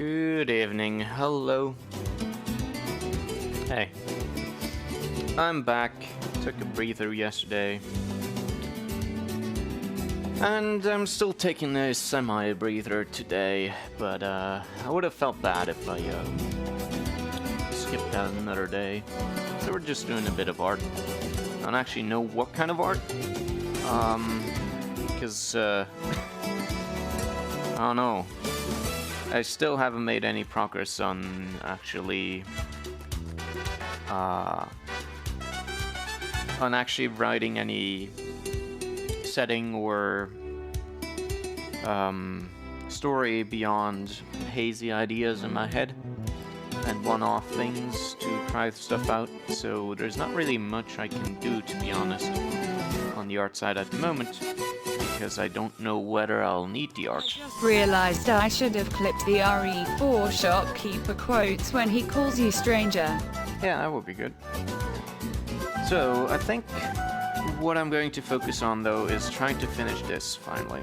Good evening, hello. Hey, I'm back. Took a breather yesterday. And I'm still taking a semi-breather today, but I would have felt bad if I skipped out another day. So we're just doing a bit of art. I don't actually know what kind of art. Because, I don't know. I still haven't made any progress on actually writing any setting or story beyond hazy ideas in my head and one-off things to try stuff out. So there's not really much I can do, to be honest, on the art side at the moment, because I don't know whether I'll need the art. Just realized I should have clipped the RE4 shopkeeper quotes when he calls you stranger. Yeah, that would be good. So, I think what I'm going to focus on, though, is trying to finish this, finally.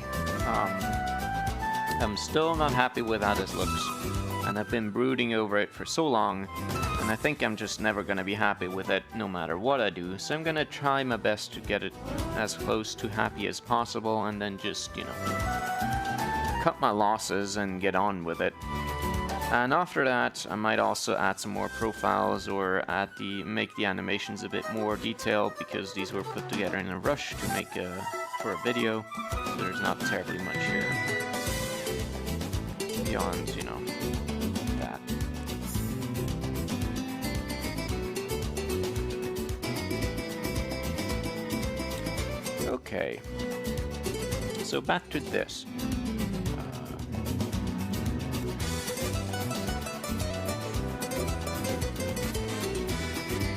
I'm still not happy with how this looks, and I've been brooding over it for so long, and I think I'm just never going to be happy with it no matter what I do, so I'm going to try my best to get it as close to happy as possible, and then just, you know, cut my losses and get on with it. And after that, I might also add some more profiles or make the animations a bit more detailed, because these were put together in a rush to make for a video. So there's not terribly much here beyond, you know, that. Okay, so back to this.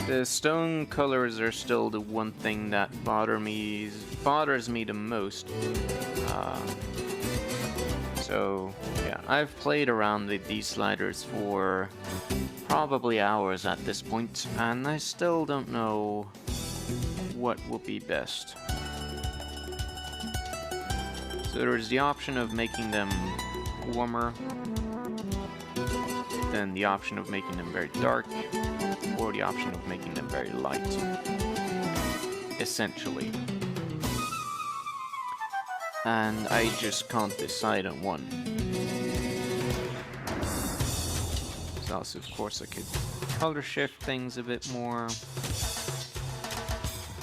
The stone colors are still the one thing that bothers me the most. So yeah, I've played around with these sliders for probably hours at this point, and I still don't know what will be best. So there's the option of making them warmer, then the option of making them very dark, or the option of making them very light, essentially. And I just can't decide on one. So also, of course, I could color shift things a bit more.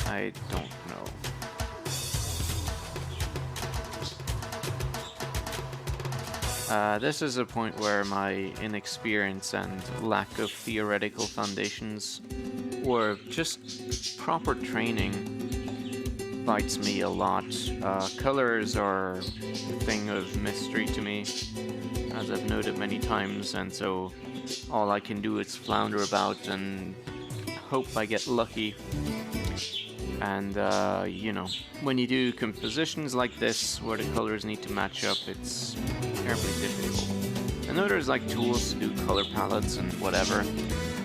I don't know. This is a point where my inexperience and lack of theoretical foundations, or just proper training, bites me a lot. Colors are a thing of mystery to me, as I've noted many times, and so all I can do is flounder about and hope I get lucky. And, you know, when you do compositions like this, where the colors need to match up, it's terribly difficult. I know there's like tools to do color palettes and whatever,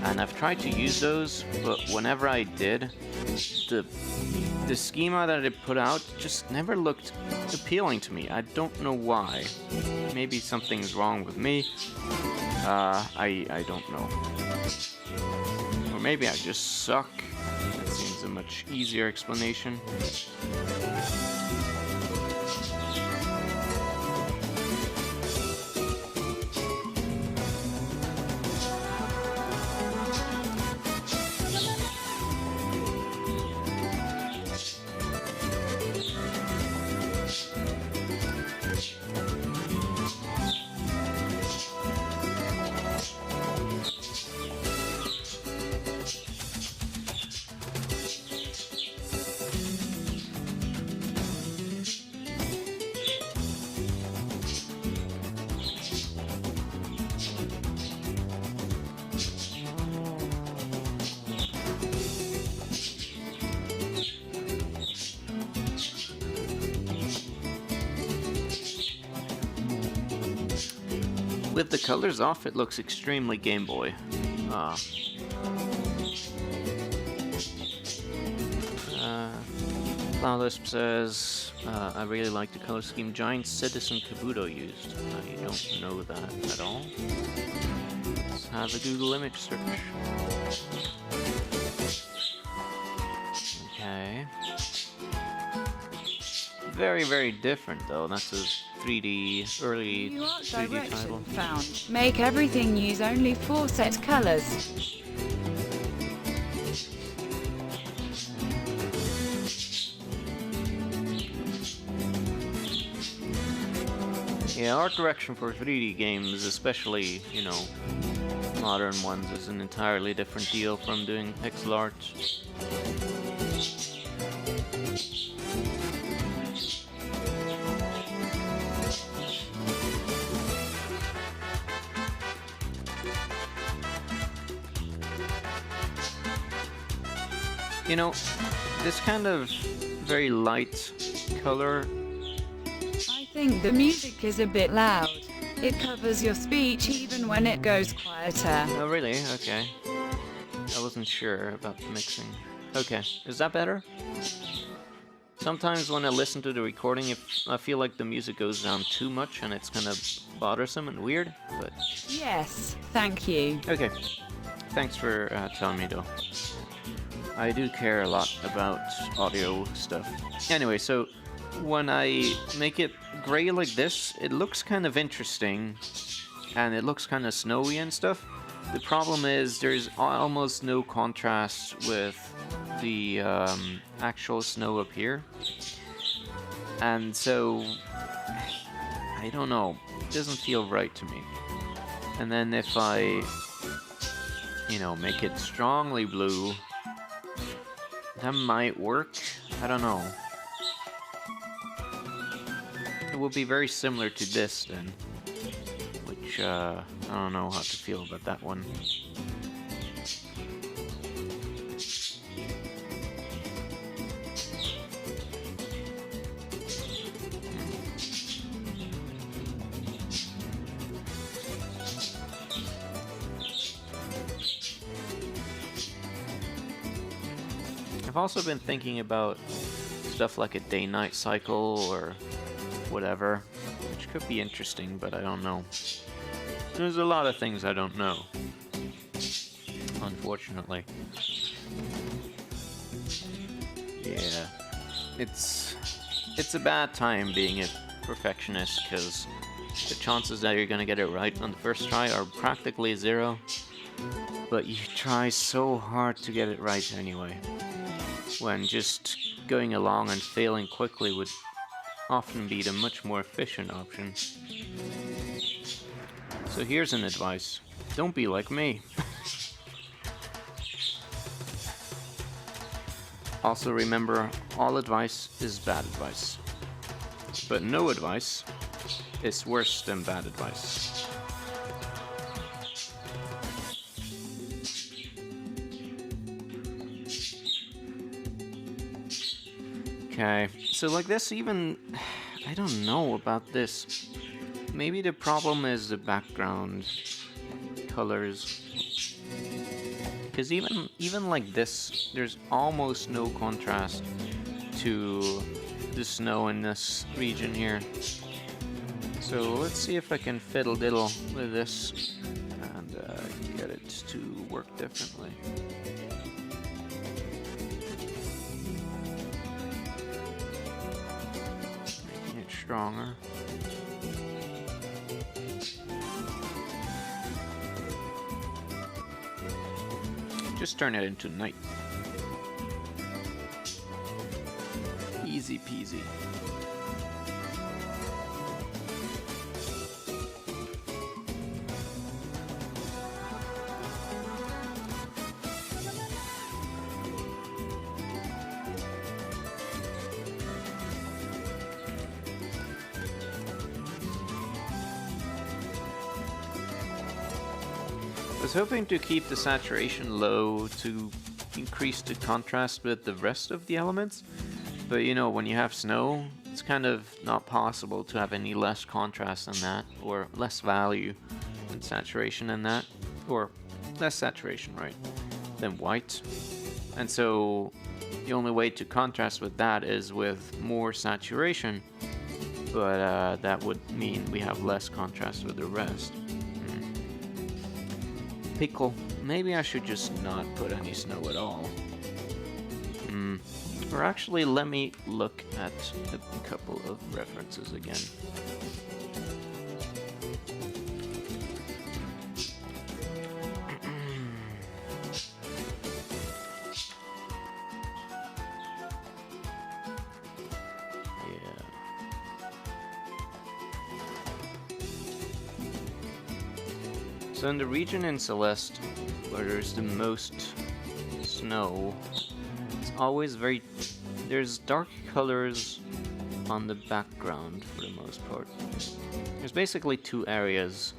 and I've tried to use those, but whenever I did, the schema that it put out just never looked appealing to me. I don't know why. Maybe something's wrong with me. I don't know. Or maybe I just suck. That seems a much easier explanation. With the colors off, it looks extremely Game Boy. Cloudlisp says, I really like the color scheme Giant Citizen Kabuto used. I don't know that at all. Let's have a Google image search. Okay. Very, very different though. That's a 3D, early New art 3D direction title. found. Make everything use only 4 set colors. Yeah, art direction for 3D games, especially, you know, modern ones, is an entirely different deal from doing pixel art. You know, this kind of very light color. I think the music is a bit loud. It covers your speech even when it goes quieter. Oh, really? Okay. I wasn't sure about the mixing. Okay, is that better? Sometimes when I listen to the recording, I feel like the music goes down too much and it's kind of bothersome and weird, but... Yes, thank you. Okay, thanks for telling me though. I do care a lot about audio stuff. Anyway, so when I make it gray like this, it looks kind of interesting and it looks kind of snowy and stuff. The problem is there's almost no contrast with the actual snow up here, and so I don't know, it doesn't feel right to me. And then if I, you know, make it strongly blue, that might work. I don't know. It will be very similar to this then, which I don't know how to feel about that one. I've also been thinking about stuff like a day-night cycle or whatever, which could be interesting, but I don't know. There's a lot of things I don't know, unfortunately. Yeah, it's a bad time being a perfectionist, because the chances that you're gonna get it right on the first try are practically zero, but you try so hard to get it right anyway, when just going along and failing quickly would often be the much more efficient option. So here's an advice. Don't be like me. Also remember, all advice is bad advice. But no advice is worse than bad advice. Okay, so like this even, I don't know about this. Maybe the problem is the background colors. Because even like this, there's almost no contrast to the snow in this region here. So let's see if I can fiddle diddle with this and get it to work differently. Making it stronger. Just turn it into night. Easy peasy. I was hoping to keep the saturation low to increase the contrast with the rest of the elements, but you know, when you have snow, it's kind of not possible to have any less contrast than that, or less value in saturation than that, or less saturation, right, than white. And so The only way to contrast with that is with more saturation, but that would mean we have less contrast with the rest. Pickle. Maybe I should just not put any snow at all. Or actually, let me look at a couple of references again. So in the region in Celeste, where there's the most snow, it's always there's dark colors on the background for the most part. There's basically two areas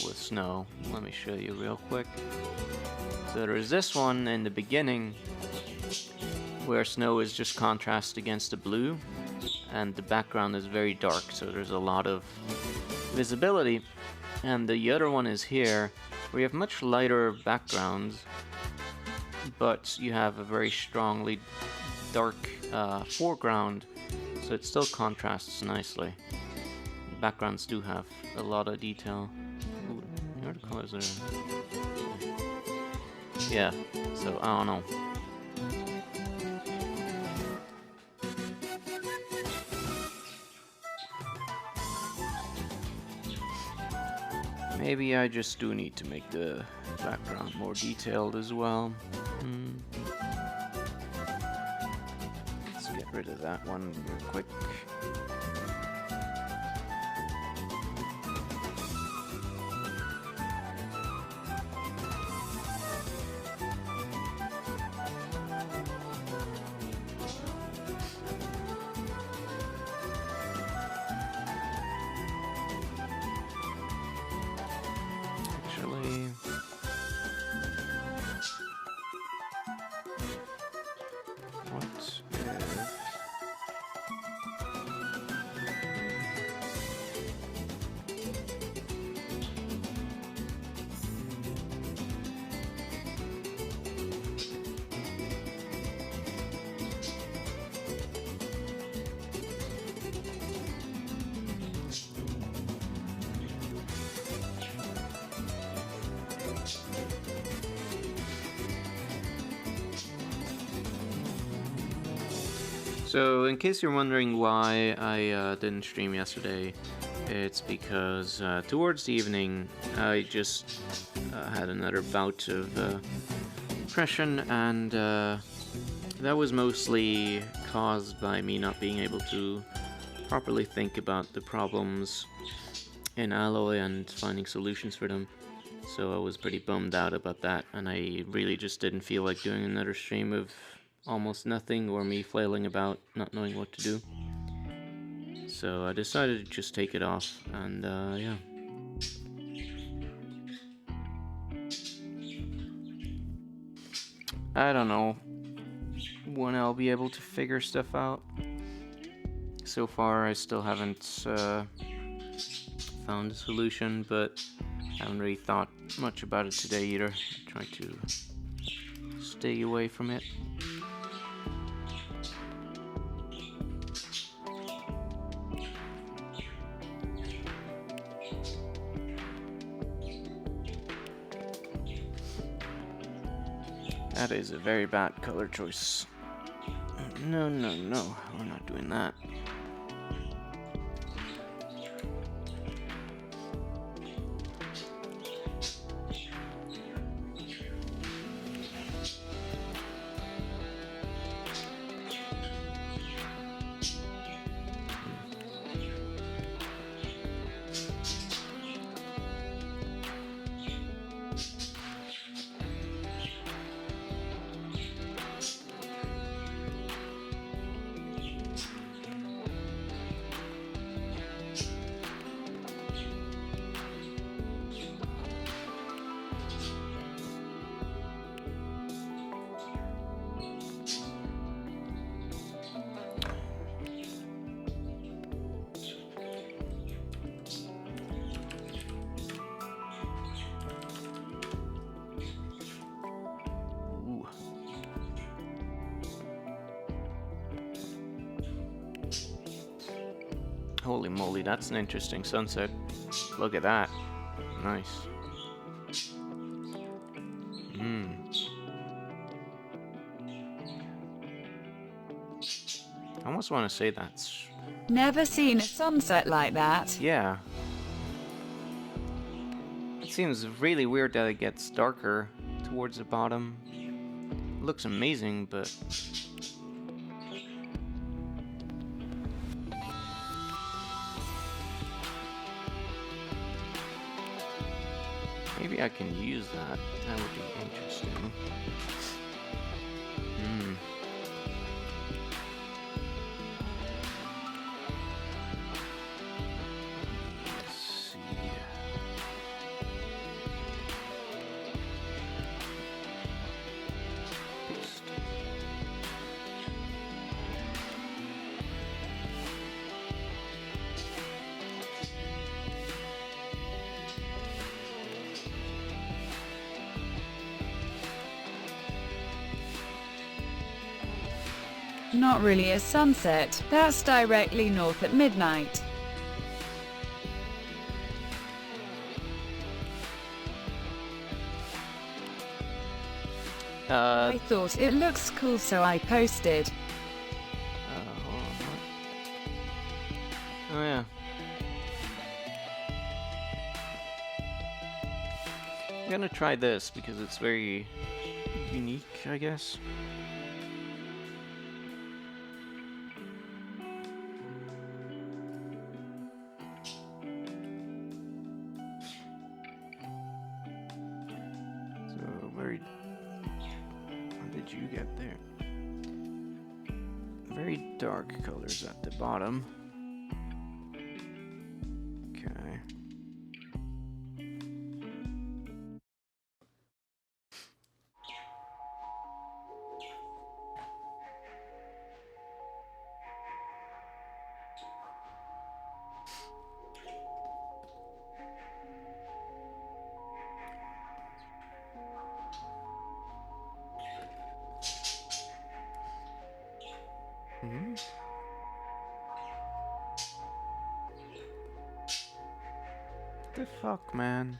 with snow. Let me show you real quick. So there's this one in the beginning, where snow is just contrast against the blue, and the background is very dark, so there's a lot of visibility. And the other one is here, where you have much lighter backgrounds, but you have a very strongly dark foreground, so it still contrasts nicely. The backgrounds do have a lot of detail. Ooh, the other colors are... Yeah, so I don't know. Maybe I just do need to make the background more detailed as well. Let's get rid of that one real quick. So, in case you're wondering why I didn't stream yesterday, it's because towards the evening I just had another bout of depression, and that was mostly caused by me not being able to properly think about the problems in Alloy and finding solutions for them. So I was pretty bummed out about that, and I really just didn't feel like doing another stream of almost nothing, or me flailing about not knowing what to do. So I decided to just take it off, and yeah. I don't know when I'll be able to figure stuff out. So far I still haven't found a solution, but I haven't really thought much about it today either. I try to stay away from it. That is a very bad color choice. No, no, no, we're not doing that. Holy moly, that's an interesting sunset. Look at that. Nice. I almost want to say that's... Never seen a sunset like that. Yeah. It seems really weird that it gets darker towards the bottom. It looks amazing, but... maybe I can use that. That would be interesting. Not really a sunset, that's directly north at midnight. I thought it looks cool, so I posted. Hold on, what? Oh yeah. I'm gonna try this because it's very unique, I guess. You get there. Very dark colors at the bottom. Okay. What the fuck, man?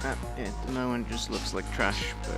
At the moment just looks like trash, but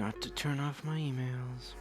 forgot to turn off my emails.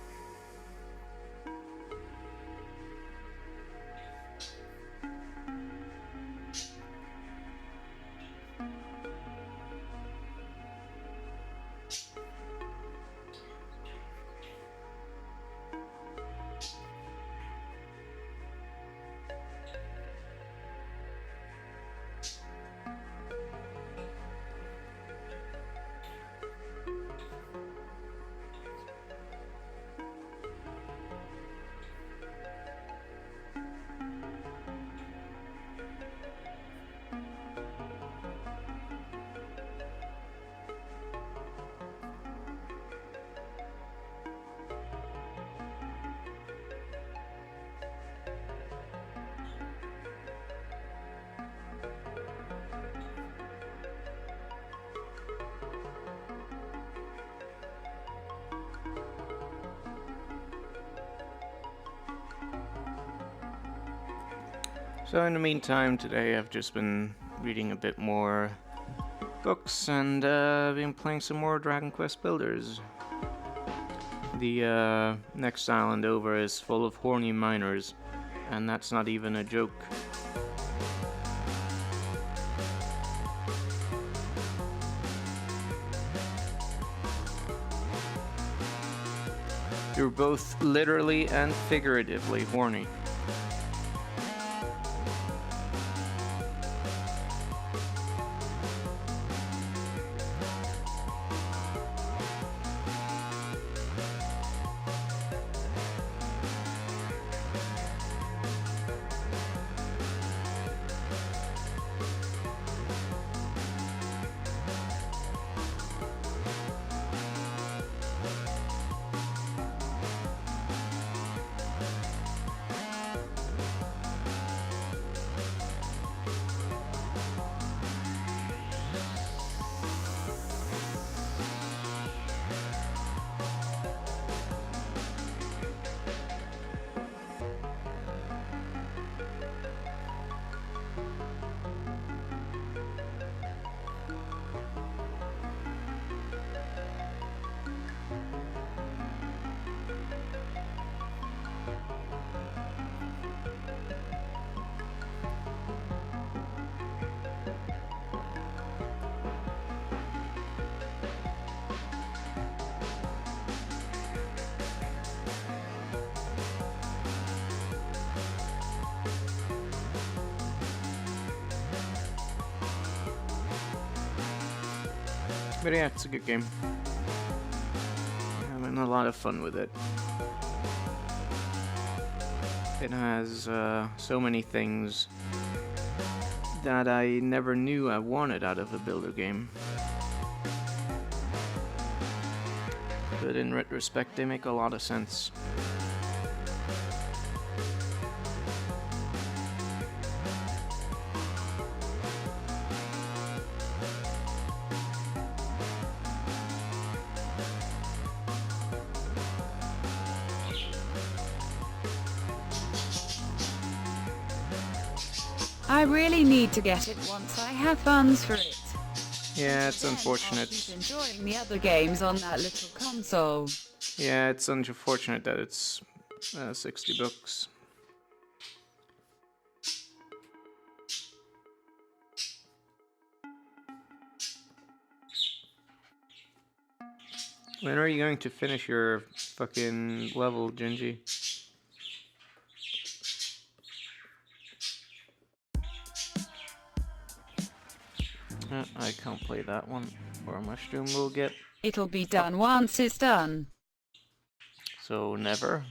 So in the meantime, today I've just been reading a bit more books and been playing some more Dragon Quest Builders. The next island over is full of horny miners, and that's not even a joke. You're both literally and figuratively horny. But yeah, it's a good game. Having a lot of fun with it. It has so many things that I never knew I wanted out of a builder game. But in retrospect, they make a lot of sense. I really need to get it once I have funds for it. Yeah, it's unfortunate. Keep enjoying the other games on that little console. Yeah, it's unfortunate that it's $60. When are you going to finish your fucking level, Gingy? I can't play that one, or Mushroom will get. It'll be done once it's done. So never?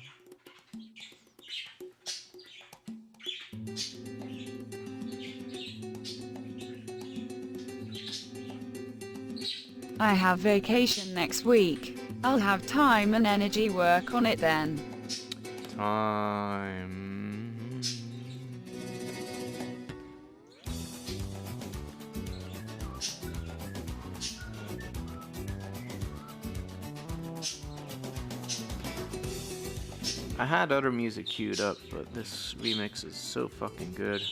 I have vacation next week. I'll have time and energy work on it then. Time. I had other music queued up, but this remix is so fucking good.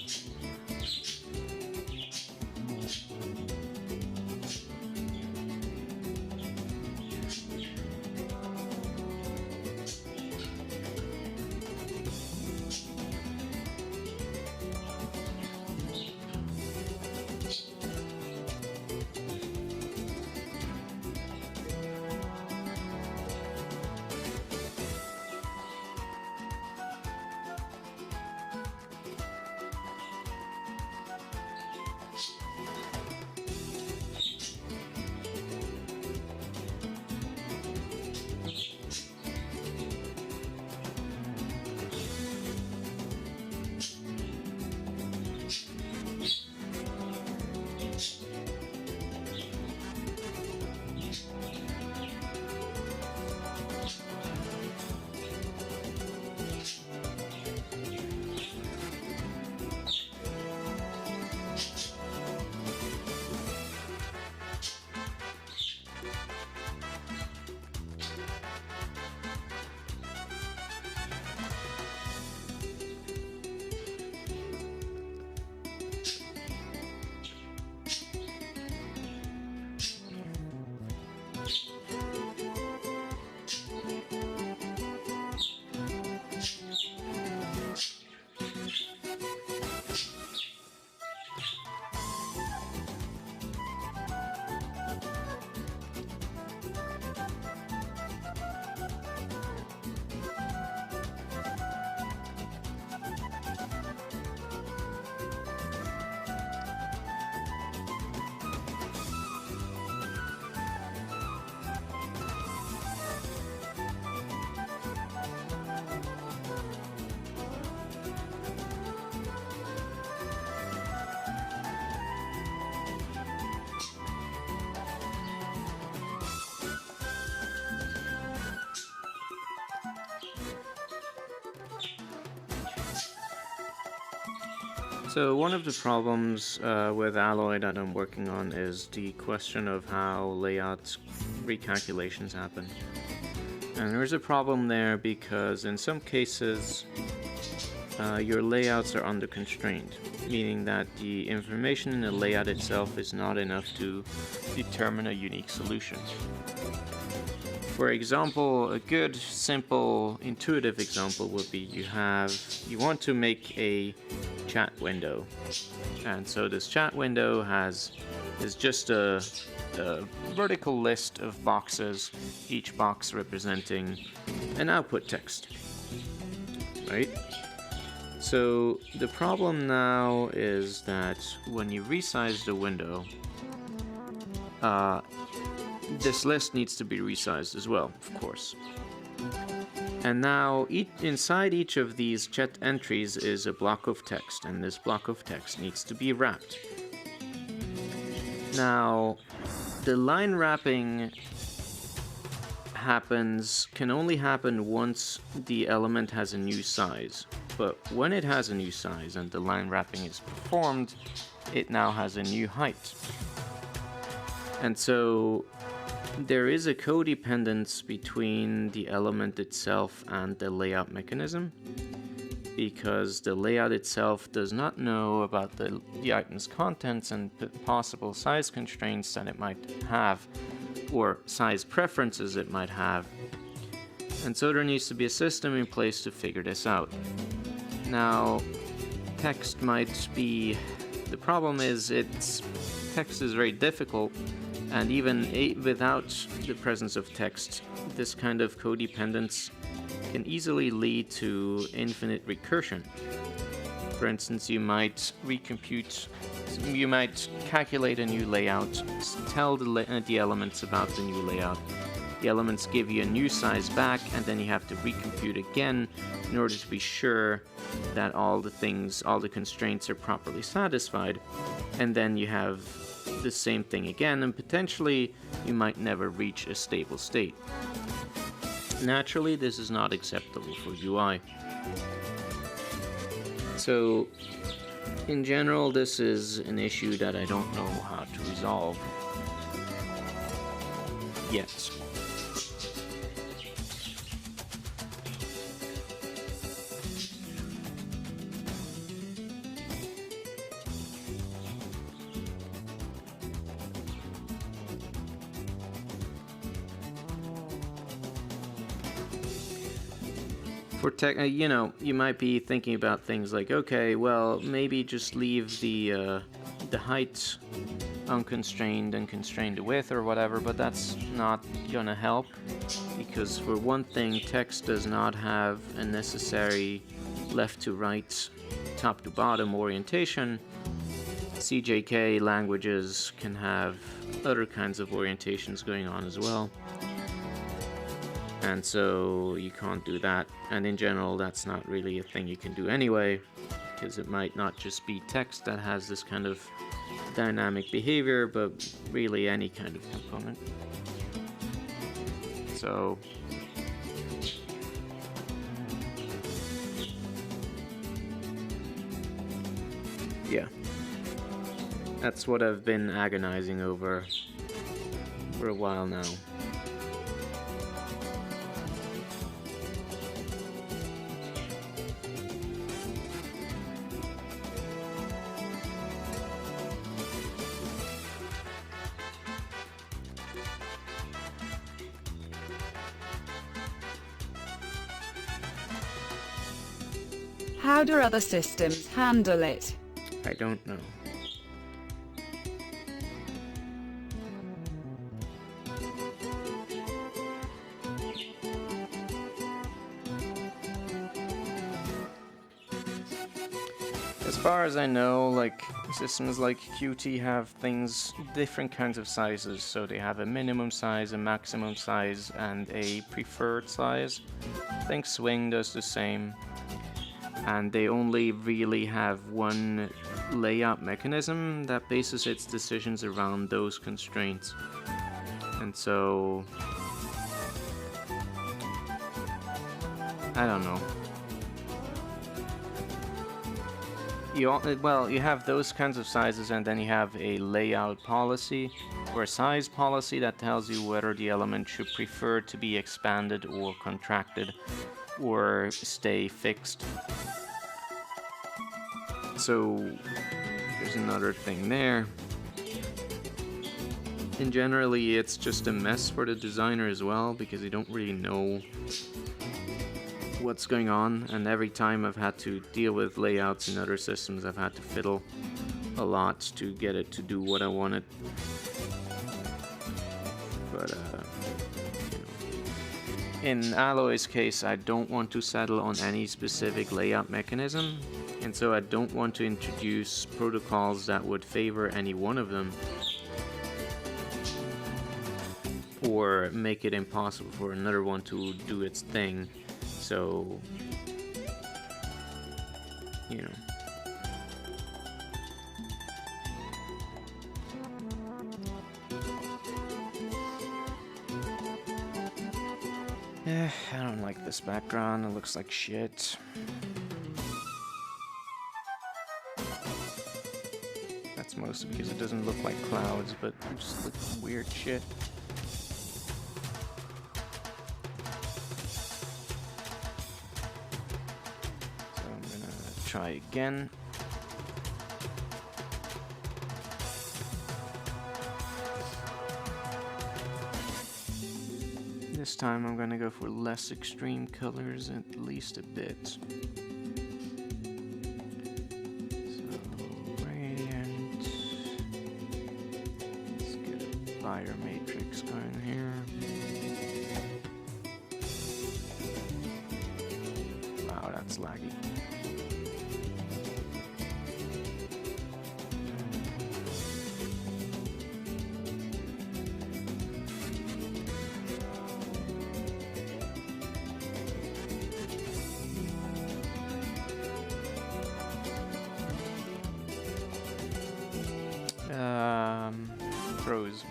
So one of the problems with Alloy that I'm working on is the question of how layout recalculations happen. And there's a problem there because in some cases your layouts are under constraint, meaning that the information in the layout itself is not enough to determine a unique solution. For example, a good, simple, intuitive example would be you want to make a chat window, and so this chat window is just a vertical list of boxes, each box representing an output text, right? So the problem now is that when you resize the window, this list needs to be resized as well, of course. And now inside each of these chat entries is a block of text, and this block of text needs to be wrapped. Now, the line wrapping can only happen once the element has a new size. But when it has a new size and the line wrapping is performed, it now has a new height. And so there is a codependence between the element itself and the layout mechanism, because the layout itself does not know about the item's contents and possible size constraints that it might have, or size preferences it might have. And so there needs to be a system in place to figure this out. Now, text might be... the problem is text is very difficult, and even without the presence of text, this kind of codependence can easily lead to infinite recursion. For instance, you might calculate a new layout, tell the elements about the new layout. The elements give you a new size back, and then you have to recompute again in order to be sure that all the constraints are properly satisfied. And then you have the same thing again, and potentially you might never reach a stable state. Naturally, this is not acceptable for UI. So, in general, this is an issue that I don't know how to resolve yet. For tech, you might be thinking about things like, okay, well, maybe just leave the height unconstrained and constrain the width or whatever, but that's not gonna help, because for one thing, text does not have a necessary left to right, top to bottom orientation. CJK languages can have other kinds of orientations going on as well. And so you can't do that, and in general that's not really a thing you can do anyway, because it might not just be text that has this kind of dynamic behavior, but really any kind of component. So yeah, that's what I've been agonizing over for a while now. How do other systems handle it? I don't know. As far as I know, like, systems like Qt have different kinds of sizes, so they have a minimum size, a maximum size, and a preferred size. I think Swing does the same. And they only really have one layout mechanism that bases its decisions around those constraints. And so I don't know. well, you have those kinds of sizes, and then you have a layout policy or a size policy that tells you whether the element should prefer to be expanded or contracted or stay fixed. So there's another thing there. And generally it's just a mess for the designer as well, because you don't really know what's going on, and every time I've had to deal with layouts in other systems, I've had to fiddle a lot to get it to do what I wanted. But in Alloy's case, I don't want to settle on any specific layout mechanism, and so I don't want to introduce protocols that would favor any one of them or make it impossible for another one to do its thing. So, you know. I don't like this background, it looks like shit. That's mostly because it doesn't look like clouds, but it just looks weird shit. Try again. This time I'm gonna go for less extreme colors, at least a bit. So, gradient. Let's get a fire matrix going here. Wow, that's laggy. Pros.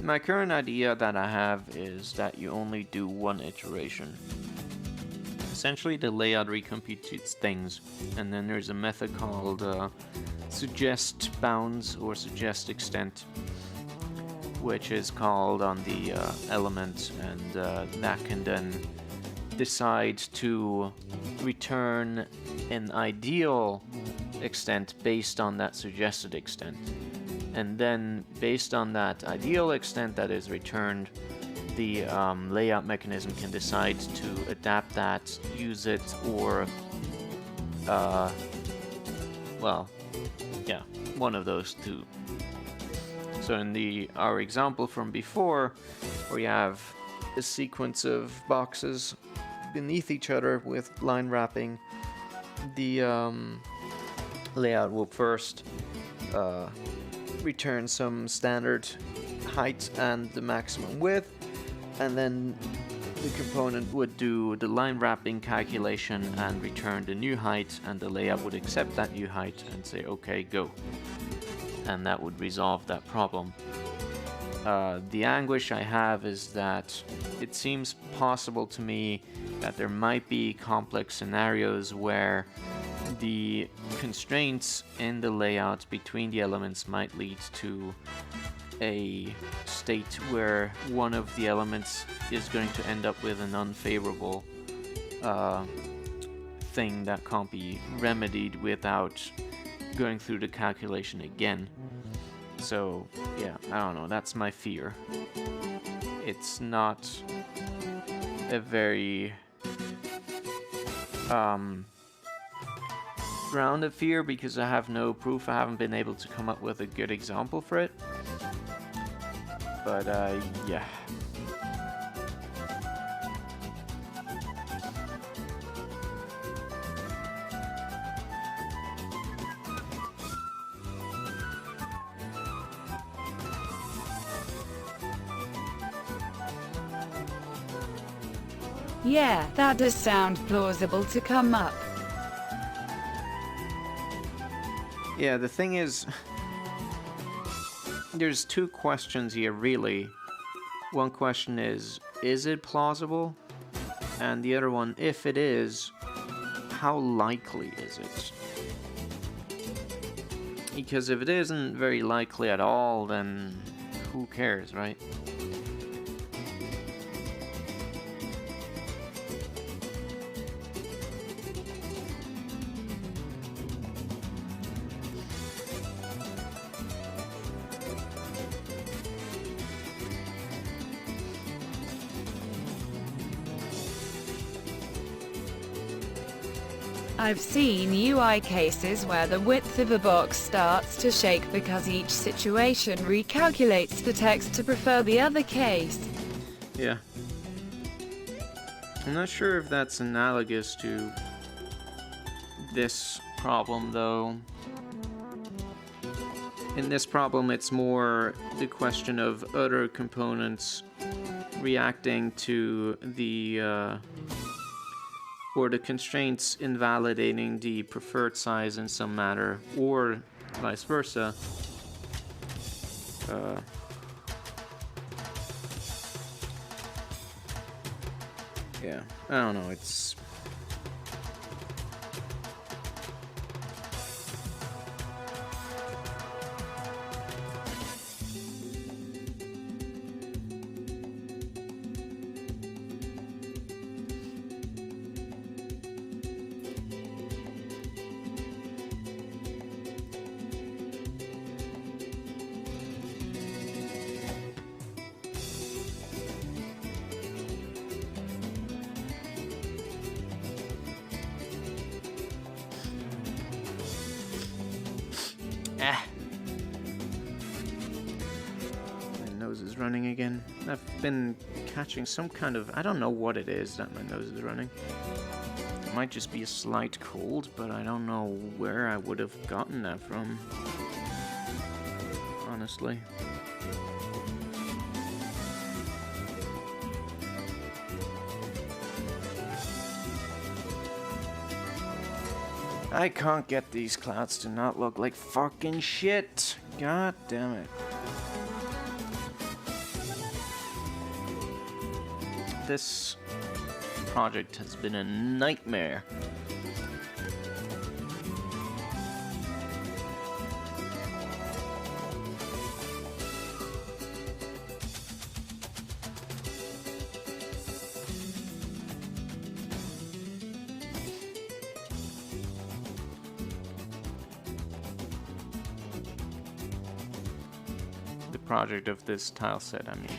My current idea that I have is that you only do one iteration. Essentially, the layout recomputes things, and then there's a method called suggest bounds or suggest extent, which is called on the element, and that can then decide to return an ideal extent based on that suggested extent. And then, based on that ideal extent that is returned, the layout mechanism can decide to adapt that, use it, or, well, yeah, one of those two. So in our example from before, where you have a sequence of boxes beneath each other with line wrapping, the layout will first return some standard height and the maximum width, and then the component would do the line wrapping calculation and return the new height, and the layout would accept that new height and say okay, go, and that would resolve that problem. The anguish I have is that it seems possible to me that there might be complex scenarios where the constraints in the layout between the elements might lead to a state where one of the elements is going to end up with an unfavorable thing that can't be remedied without going through the calculation again. So yeah, I don't know, that's my fear. It's not a very grounded fear, because I have no proof. I haven't been able to come up with a good example for it. But yeah. Yeah, that does sound plausible to come up. Yeah, the thing is, there's two questions here, really. One question is it plausible? And the other one, if it is, how likely is it? Because if it isn't very likely at all, then who cares, right? I've seen UI cases where the width of a box starts to shake because each situation recalculates the text to prefer the other case. Yeah. I'm not sure if that's analogous to this problem, though. In this problem, it's more the question of other components reacting to the or the constraints invalidating the preferred size in some manner, or vice versa. Yeah, I don't know, it's... My nose is running again. I've been catching some kind of... I don't know what it is that my nose is running. It might just be a slight cold, but I don't know where I would have gotten that from. Honestly. I can't get these clouds to not look like fucking shit. God damn it. This project has been a nightmare. The project of this tile set, I mean.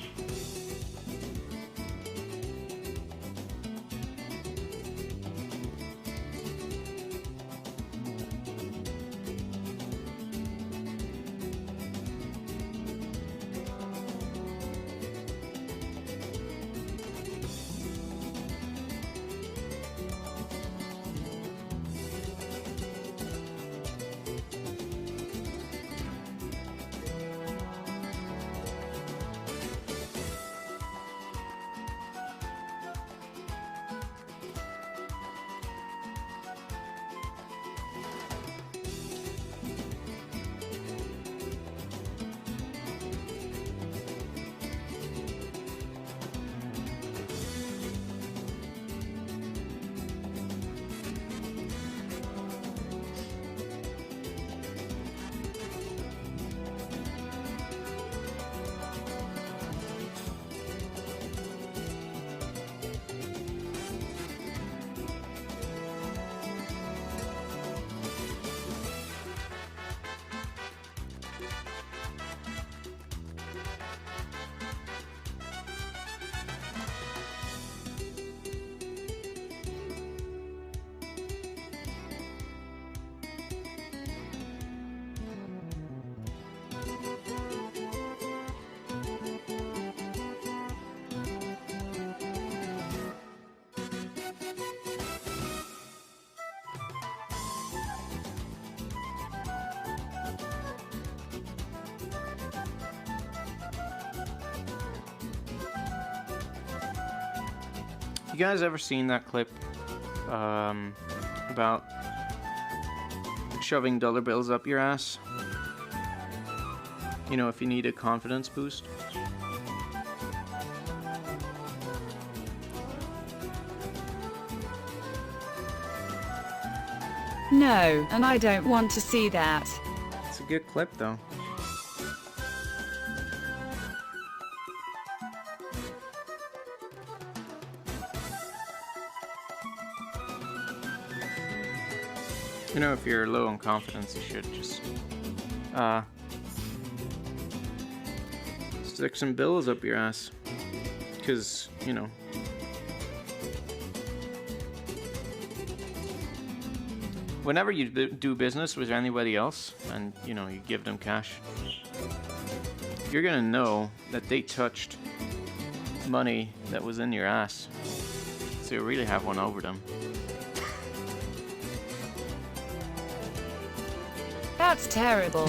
You guys ever seen that clip about shoving dollar bills up your ass? You know, if you need a confidence boost. No, and I don't want to see that. It's a good clip, though. You know, if you're low on confidence, you should just stick some bills up your ass. Because, you know, whenever you do business with anybody else and, you know, you give them cash, you're gonna know that they touched money that was in your ass. So you really have one over them. That's terrible.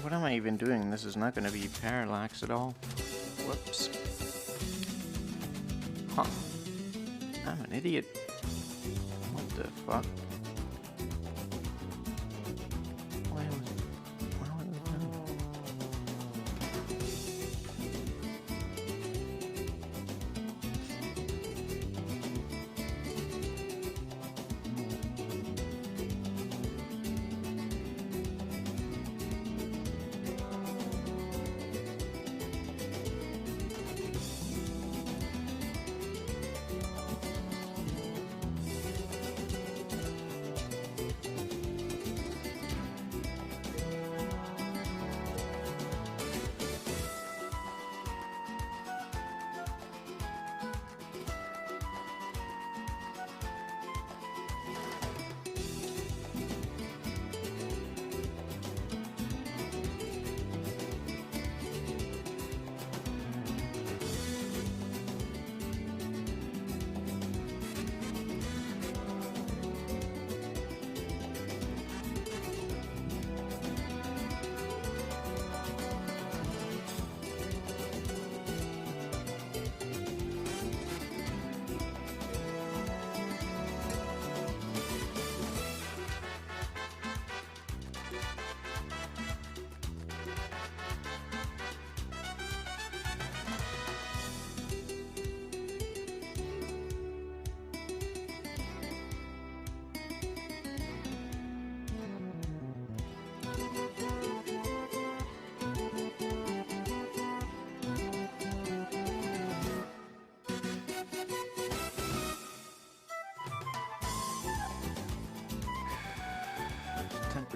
What am I even doing? This is not going to be parallax at all. Whoops. Huh. I'm an idiot. What the fuck? Why was it done?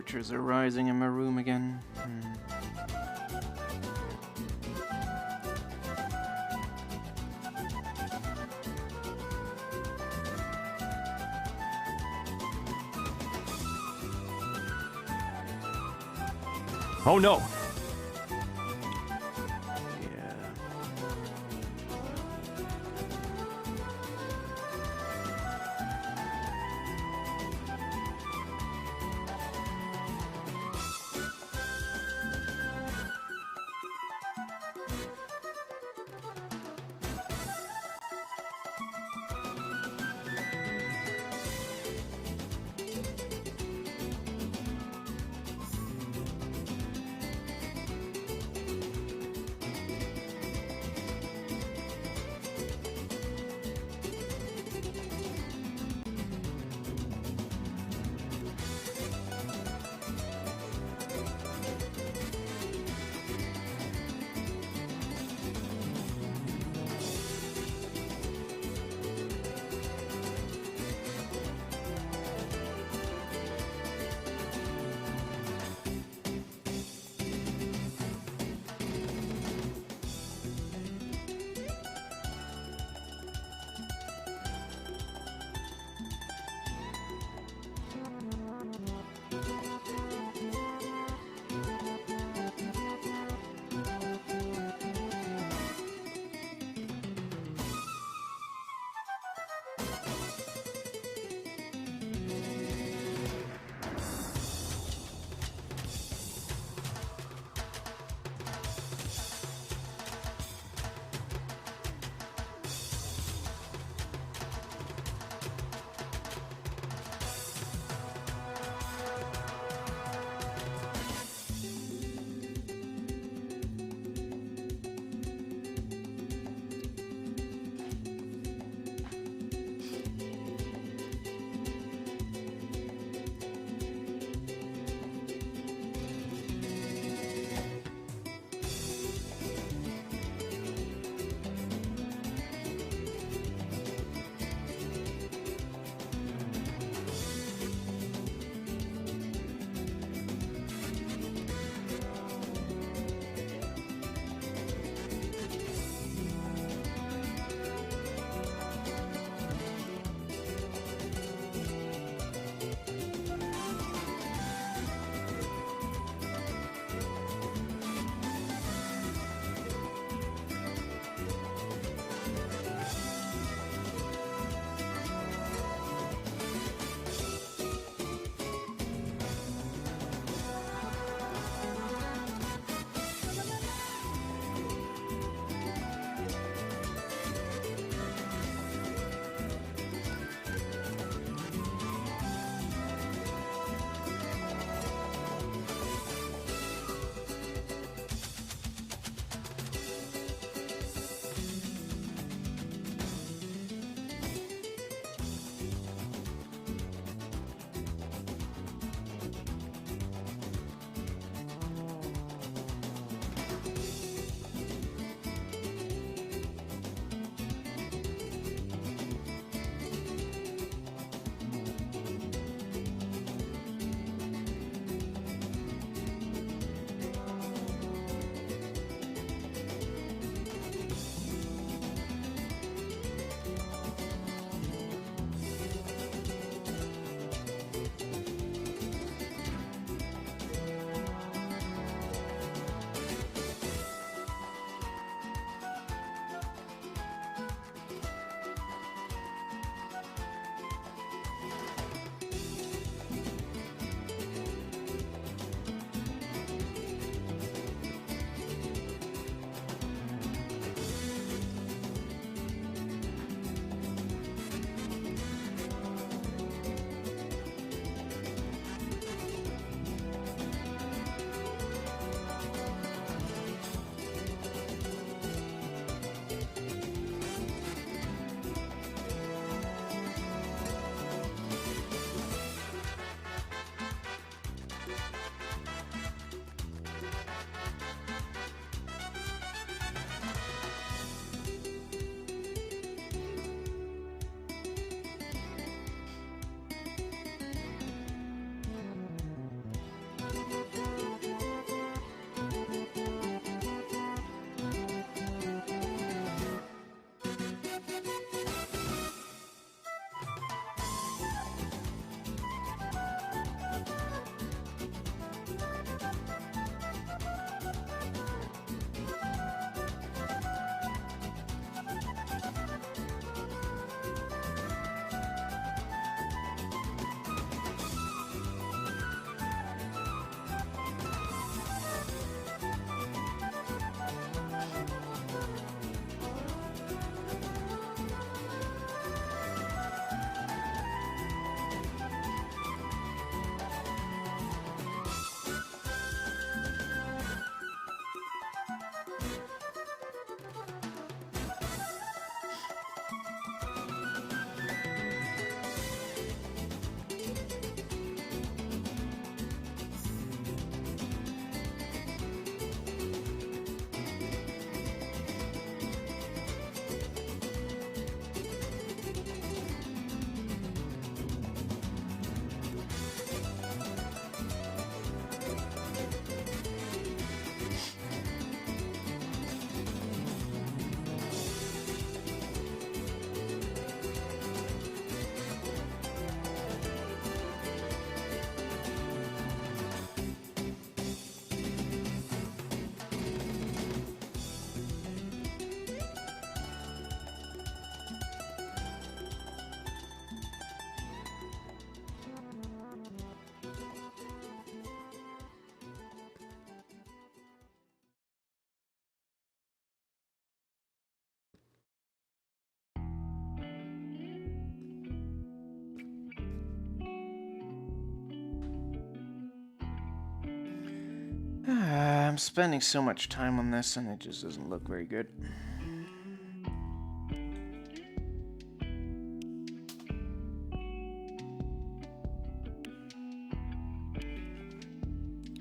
Temperatures are rising in my room again. Oh no! Yeah. I'm spending so much time on this and it just doesn't look very good.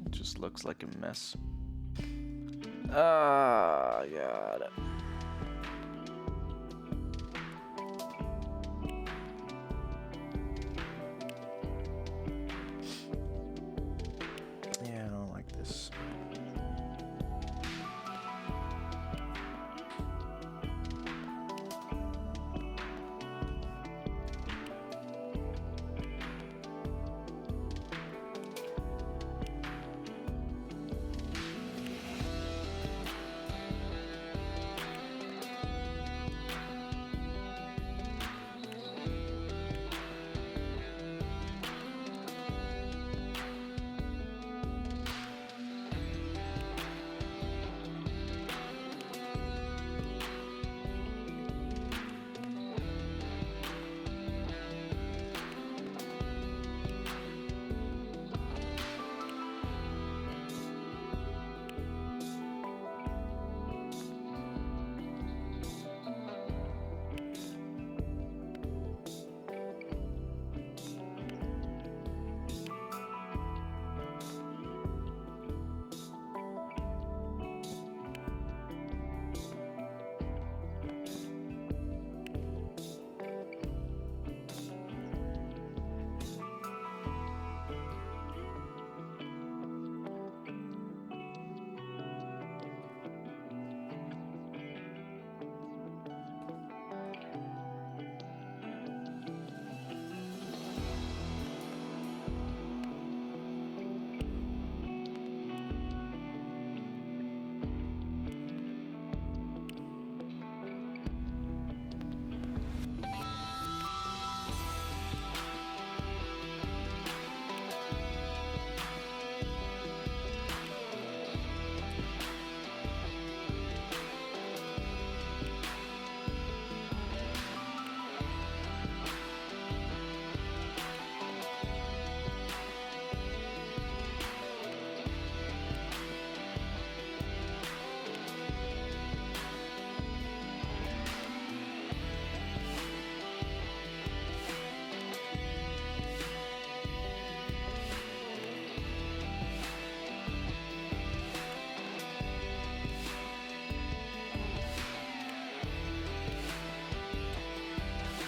It just looks like a mess. Ah, God. Yeah, I don't like this.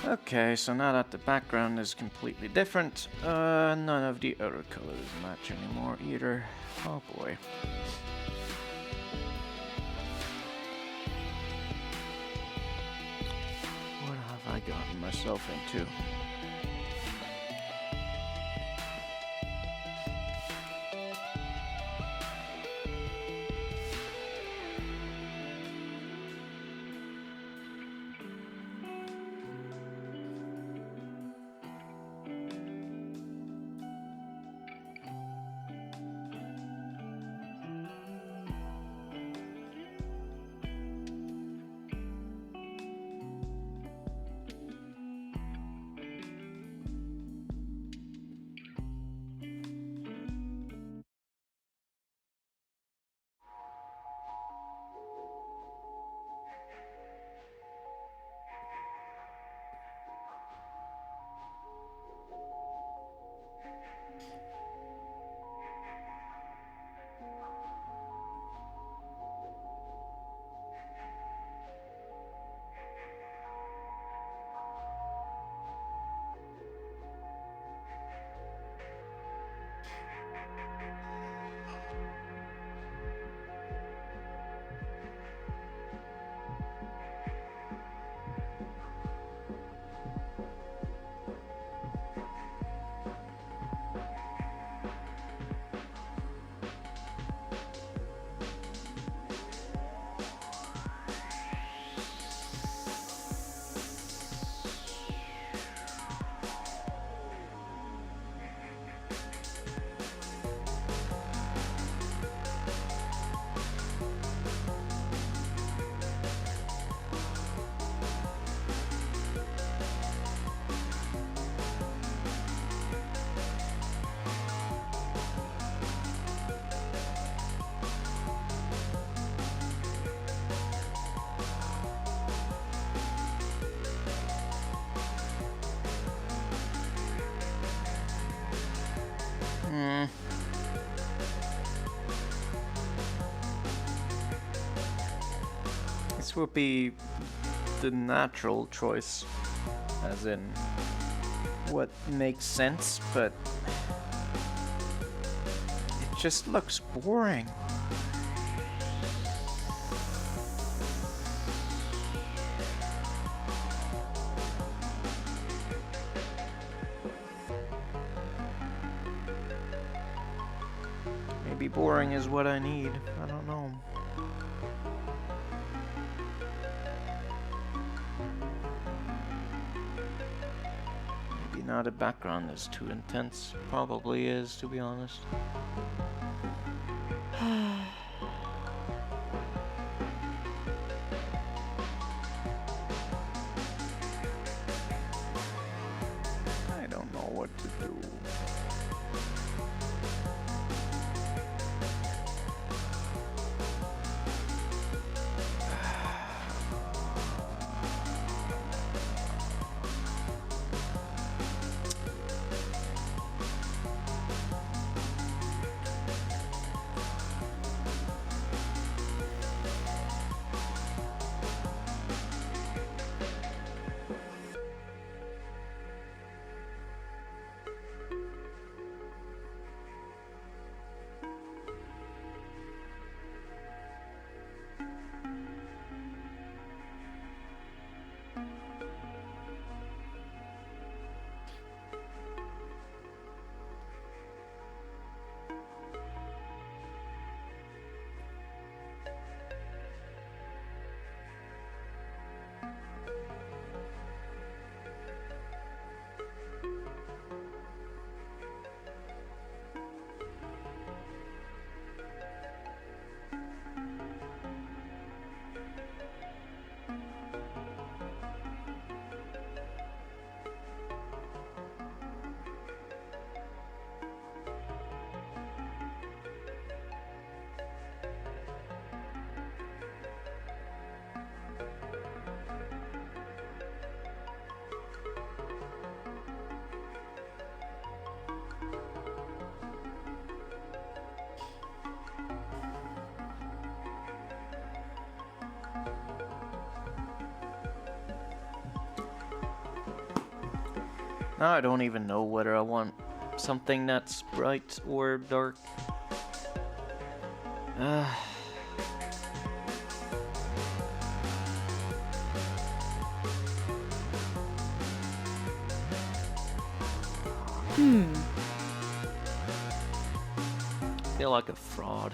Okay, so now that the background is completely different, none of the other colors match anymore either. Oh boy. What have I gotten myself into? this would be the natural choice, as in what makes sense, but it just looks boring. Maybe boring is what I need. I don't know. Maybe now the background is too intense. Probably is, to be honest. I don't know what to do. Now I don't even know whether I want something that's bright or dark. I feel like a fraud.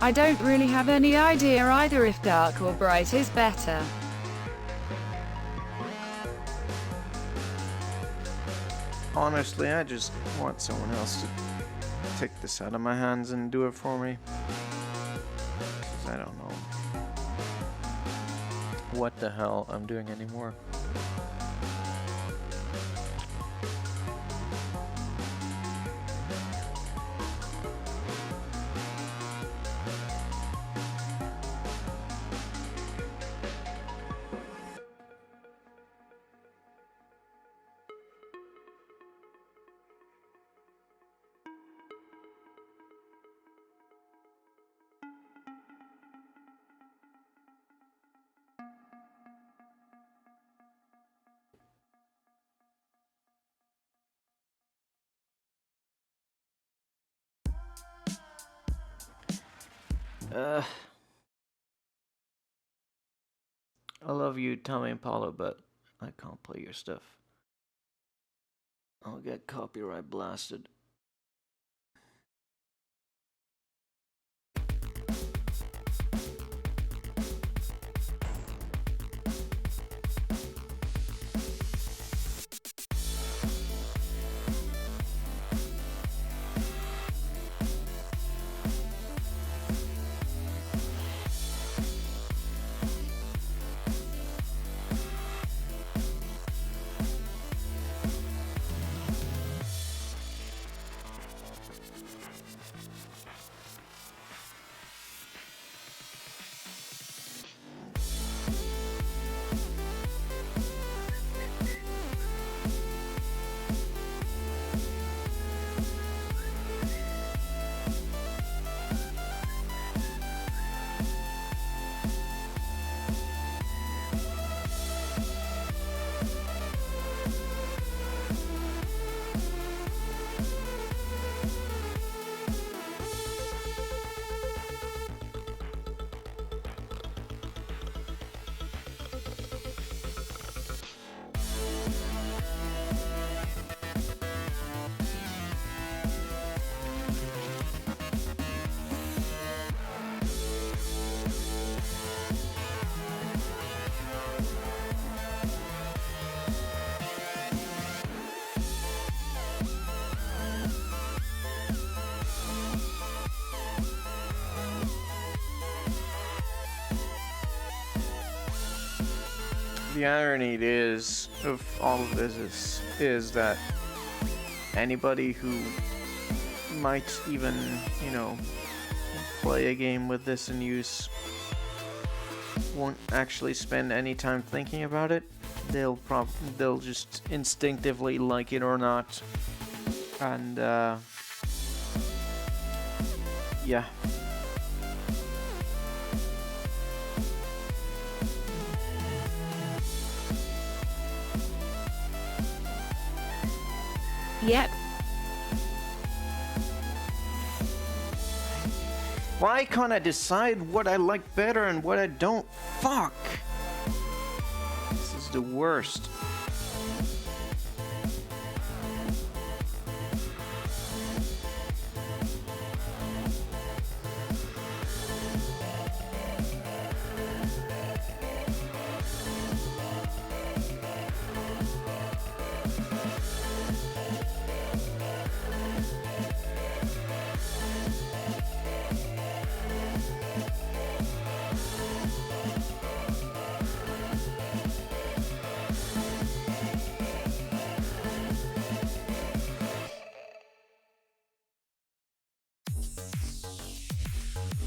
I don't really have any idea either if dark or bright is better. Honestly, I just want someone else to take this out of my hands and do it for me. 'Cause I don't know what the hell I'm doing anymore. I love you, Tommy and Paulo, but I can't play your stuff. I'll get copyright blasted. The irony of all of this is that anybody who might even, you know, play a game with this in use won't actually spend any time thinking about it. They'll just instinctively like it or not, and yeah. Yep. Why can't I decide what I like better and what I don't? Fuck! This is the worst.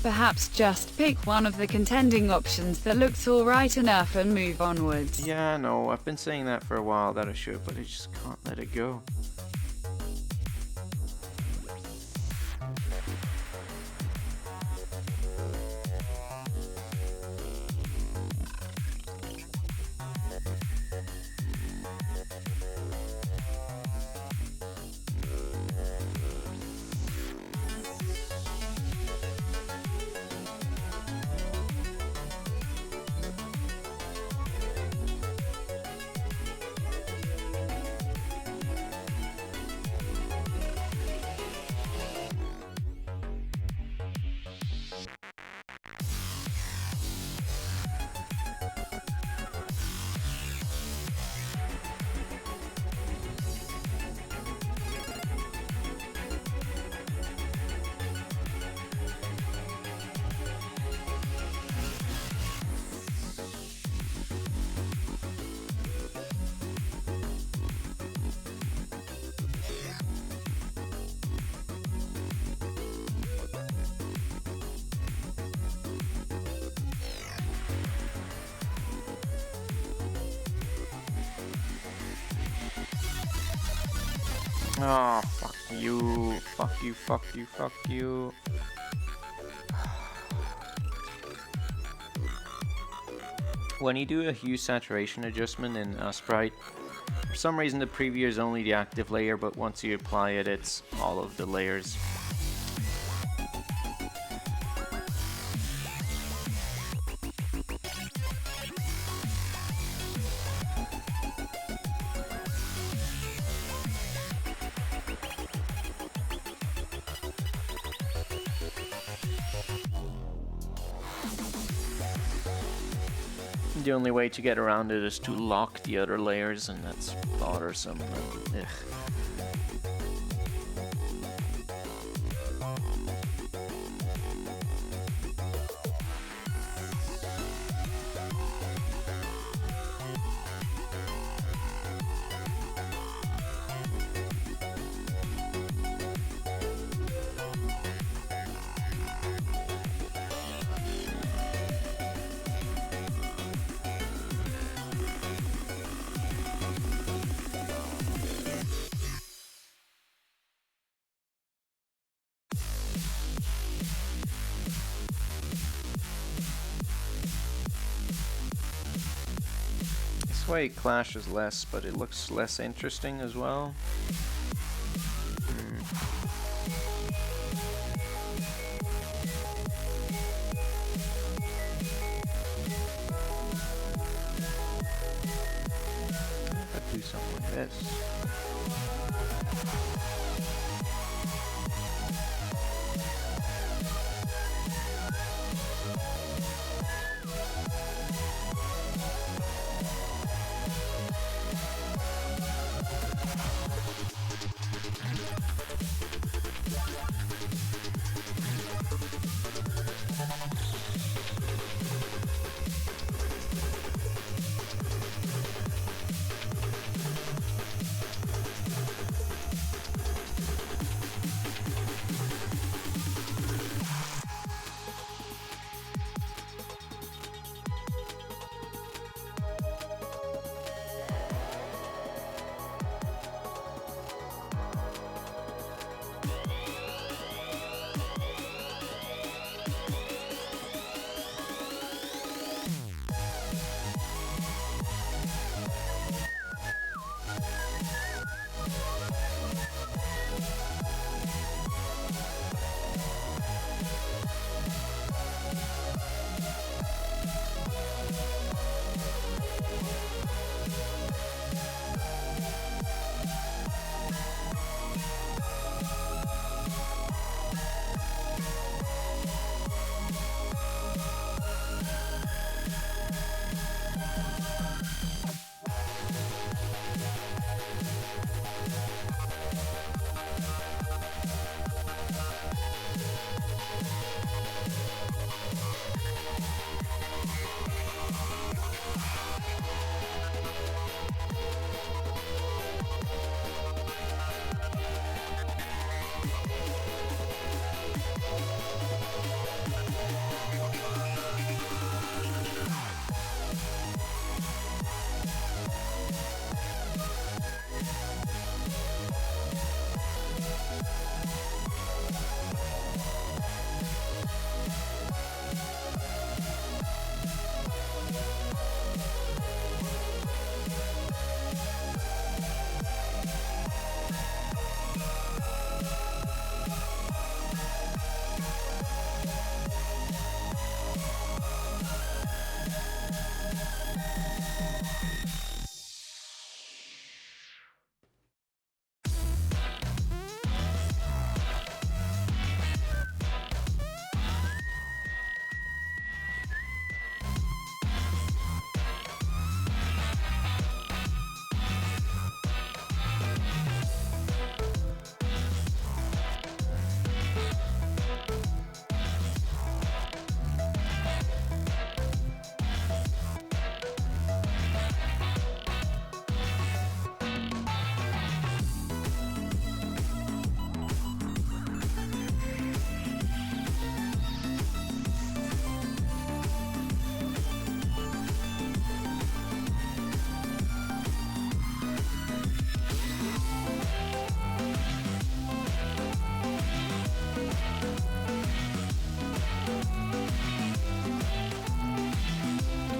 Perhaps just pick one of the contending options that looks alright enough and move onwards. Yeah, I know. I've been saying that for a while that I should, but I just can't let it go. Oh, fuck you. Fuck you, fuck you, fuck you. When you do a hue saturation adjustment in Sprite, for some reason the preview is only the active layer, but once you apply it, it's all of the layers. the only way to get around it is to lock the other layers, and that's bothersome. Ugh. This way it clashes less, but it looks less interesting as well. If I do something like this.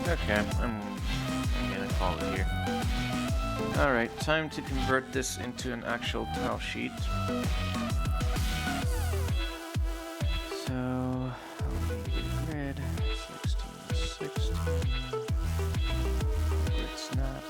Okay, I'm gonna call it here. Alright, time to convert this into an actual tile sheet. So, grid, 16, 16. Grid snap.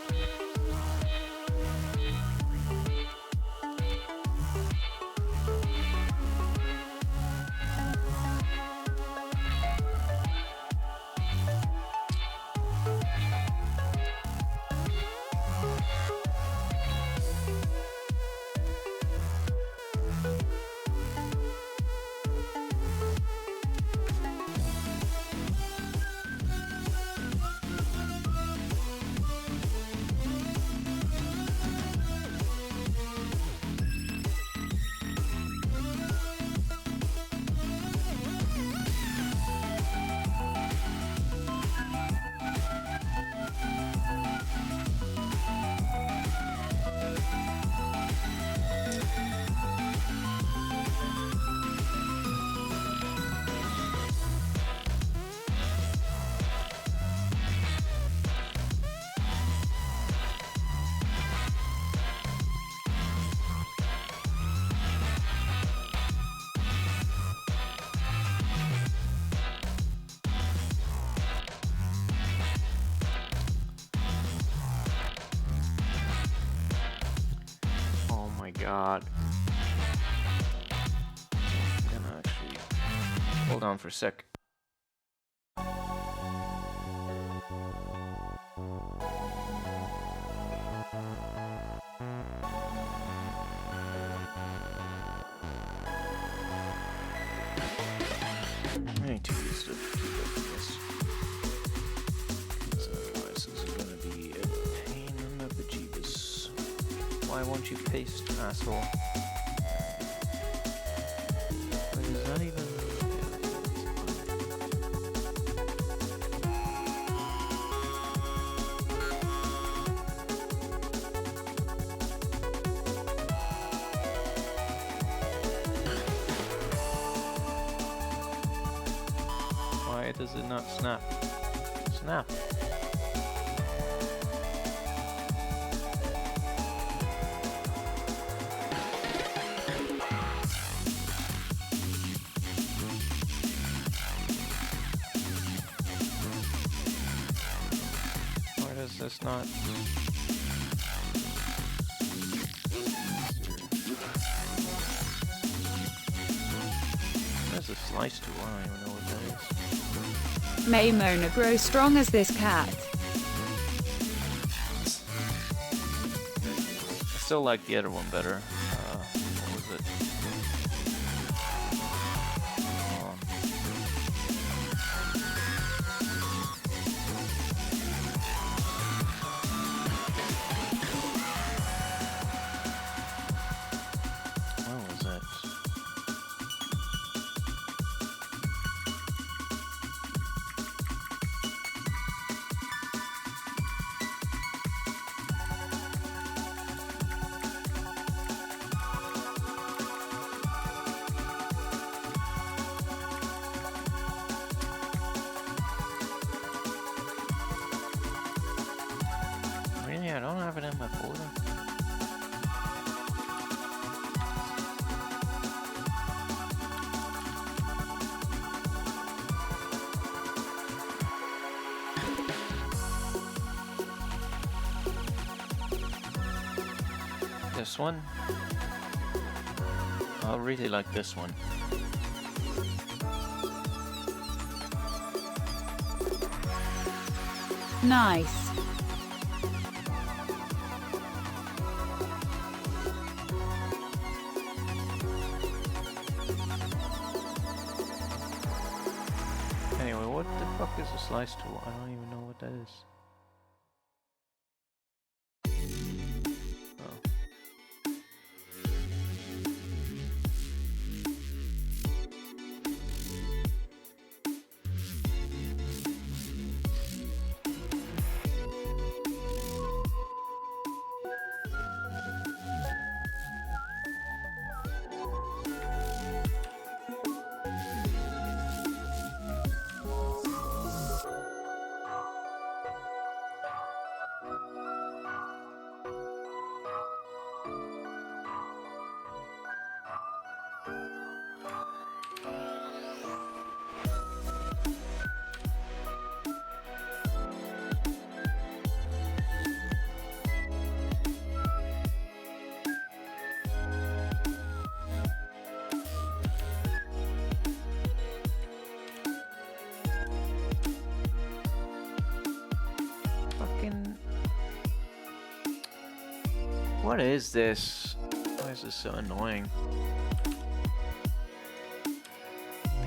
god. I'm gonna actually hold on for a sec. I need to use the keyboard for this. Otherwise, this is gonna be a pain in the bejeebus. Why won't you paste, asshole? Wait, is that even... Why does it not snap? Snap! Why does this not... There's a slice tool, I don't even know what that is. May Mona grow strong as this cat. I still like the other one better. What was it? What was it? Really? I don't have it in my folder. This one? I really like this one. Nice. Anyway, what the fuck is a slice tool? I don't even know what that is. Oh. What is this? Why is this so annoying?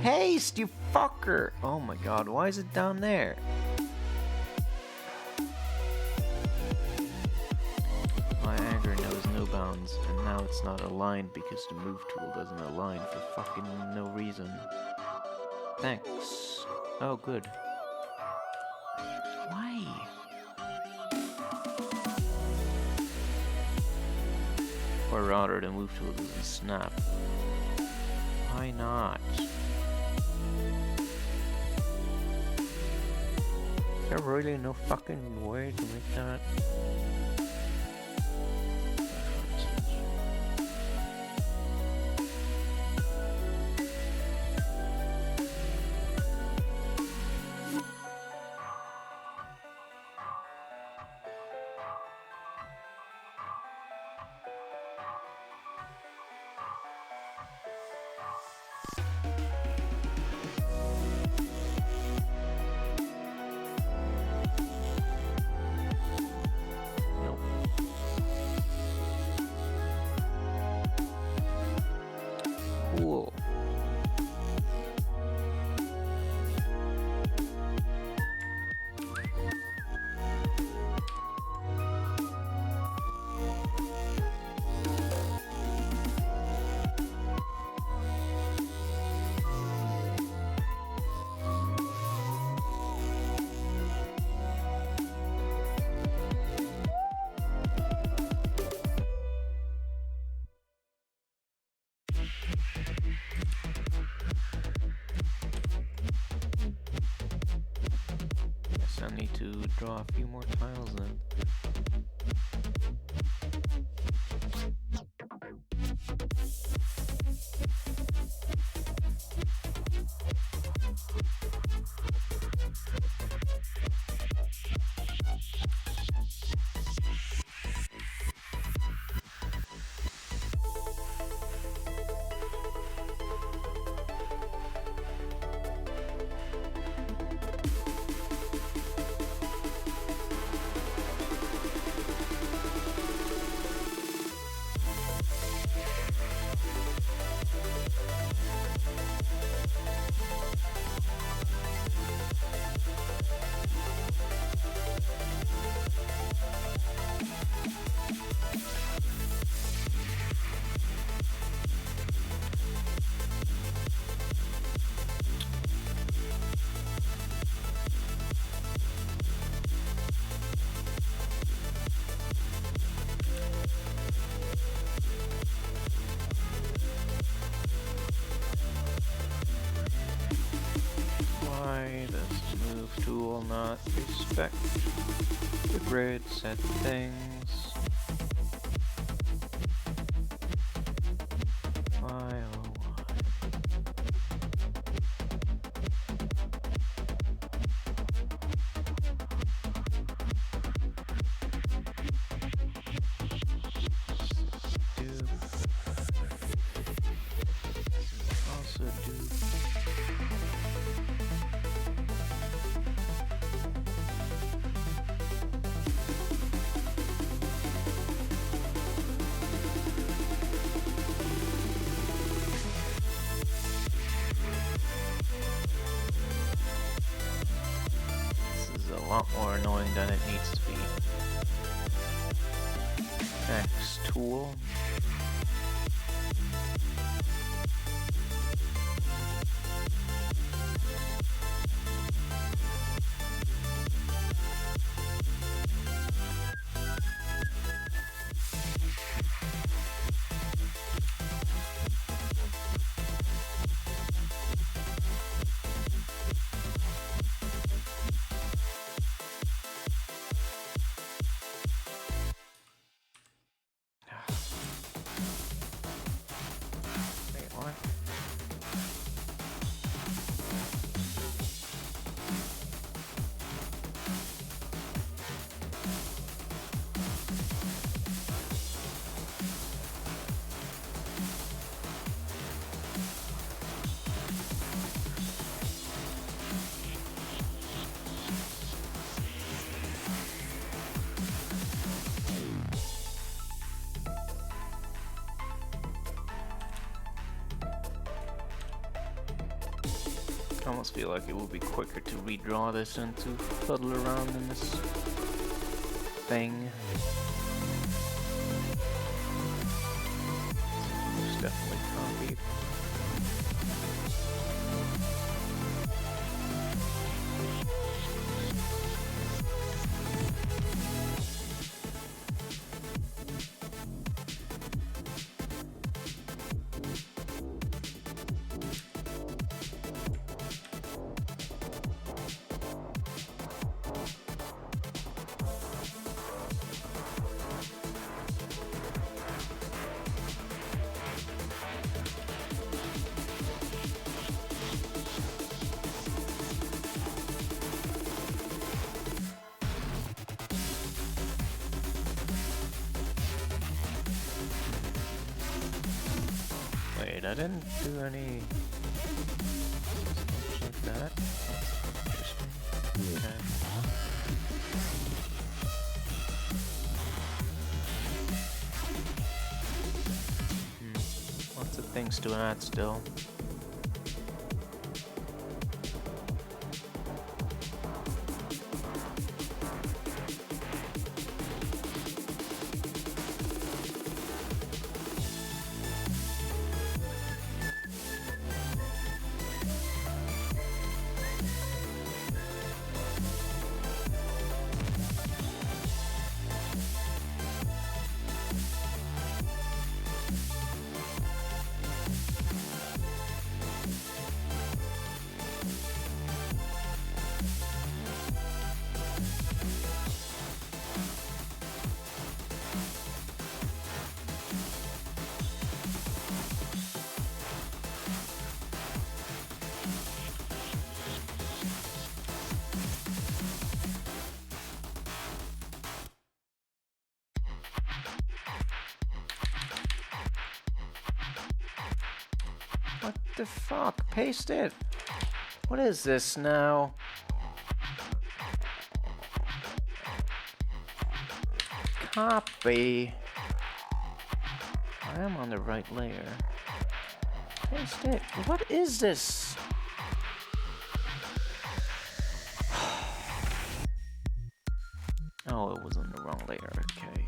Paste, you fucker! Oh my god, why is it down there? My anger knows no bounds, and now it's not aligned because the move tool doesn't align for fucking no reason. Thanks. Oh, good. Why? Or rather, the move tool doesn't snap. Why not? Is there really no fucking way to make that? I need to draw a few more tiles then. Tool not respect the grid set things. Why oh why? Do also do. A lot more annoying than it needs to be. X tool. I almost feel like it would be quicker to redraw this and to fuddle around in this thing. It's definitely copied. Wait, I didn't do any like that. Interesting. Okay. Lots of things to add still. The fuck? Paste it. What is this now? Copy. I am on the right layer. Paste it. What is this? Oh, it was on the wrong layer. Okay.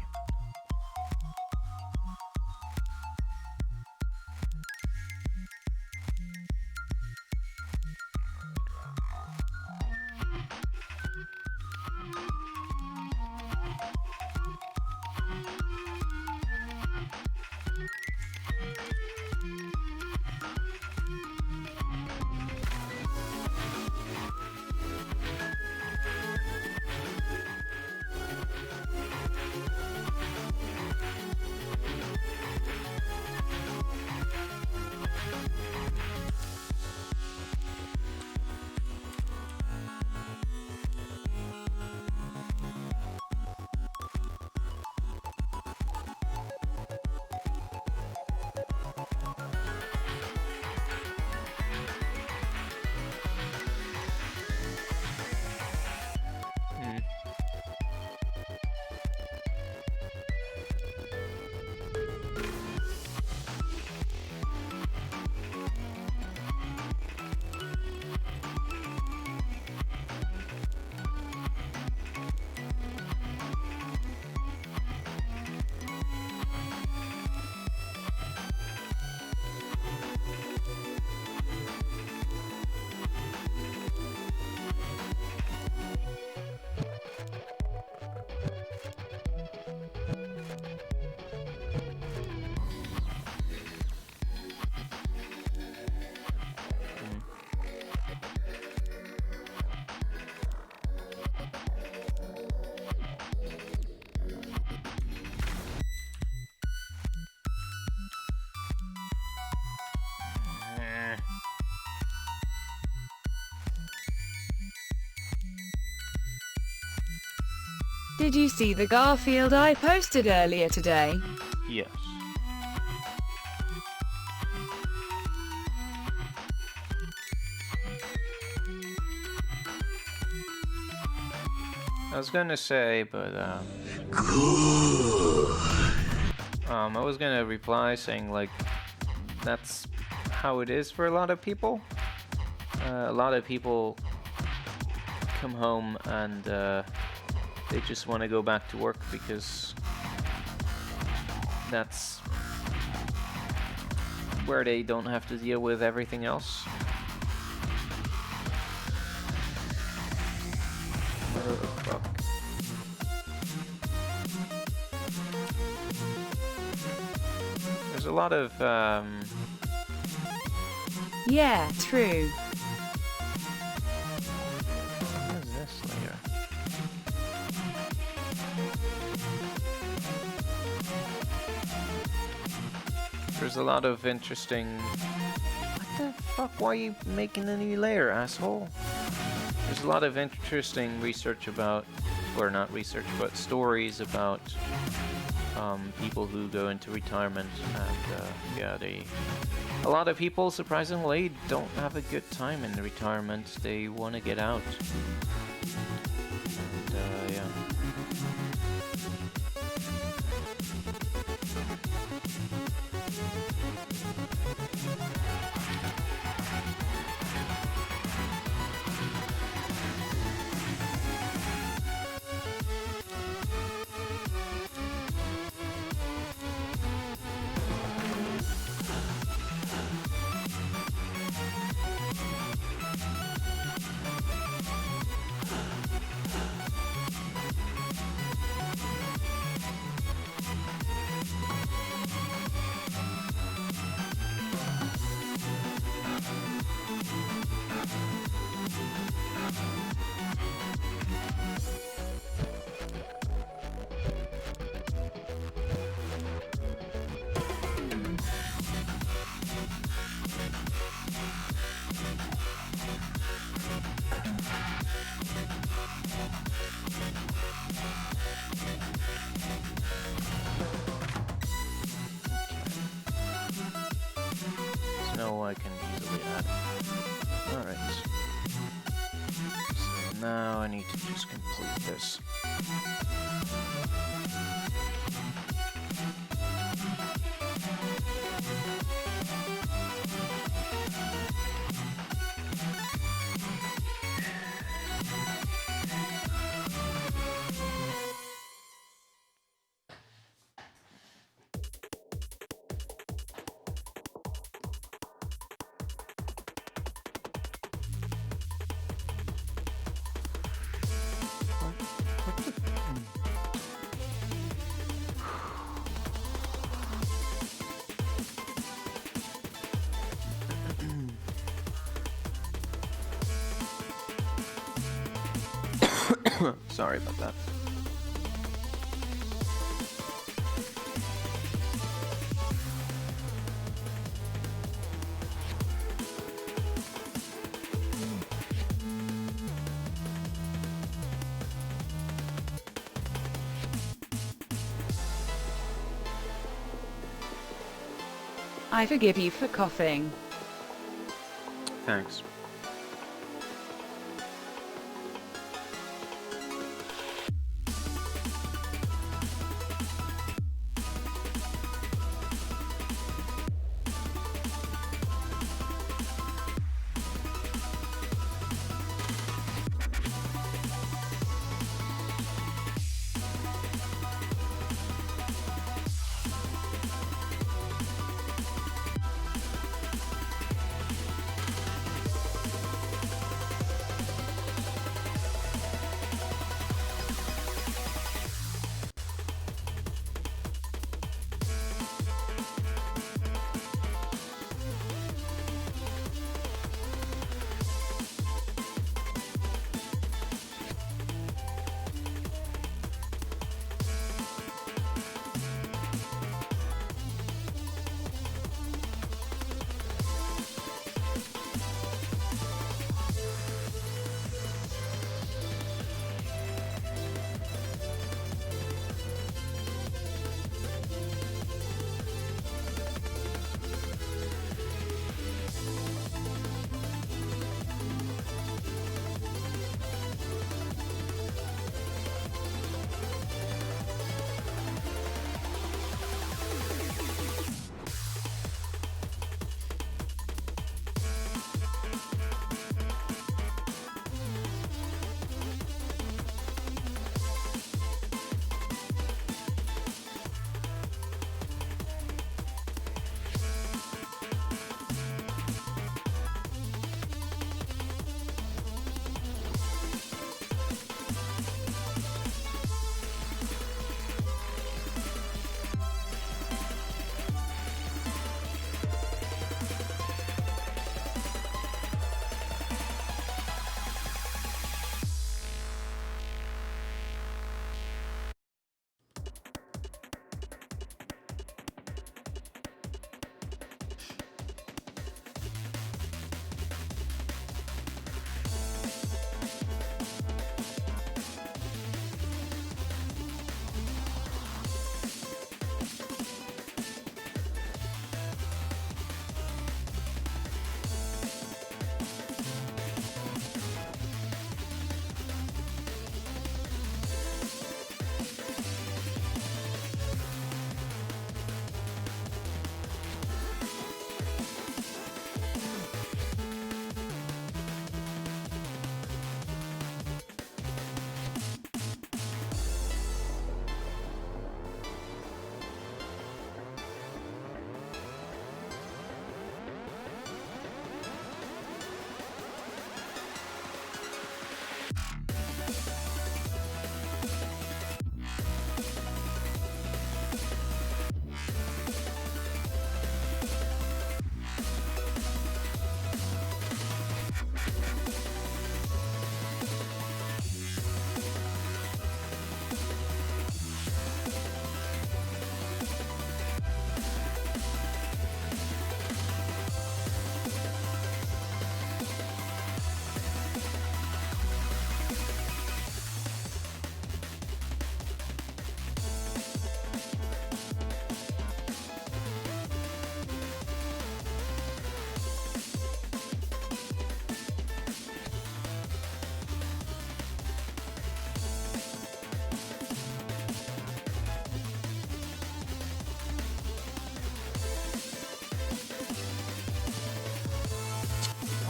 Did you see the Garfield I posted earlier today? Yes. I was gonna say, but I was gonna reply saying like that's how it is for a lot of people. A lot of people come home and they just want to go back to work because that's where they don't have to deal with everything else. What the fuck? There's a lot of Yeah, true. what is this layer? There's a lot of interesting. What the fuck? Why are you making a new layer, asshole? There's a lot of interesting research about, or not research, but stories about people who go into retirement, and yeah, a lot of people surprisingly don't have a good time in retirement. They want to get out. And, yeah. Now I need to just complete this. Sorry about that. I forgive you for coughing. Thanks.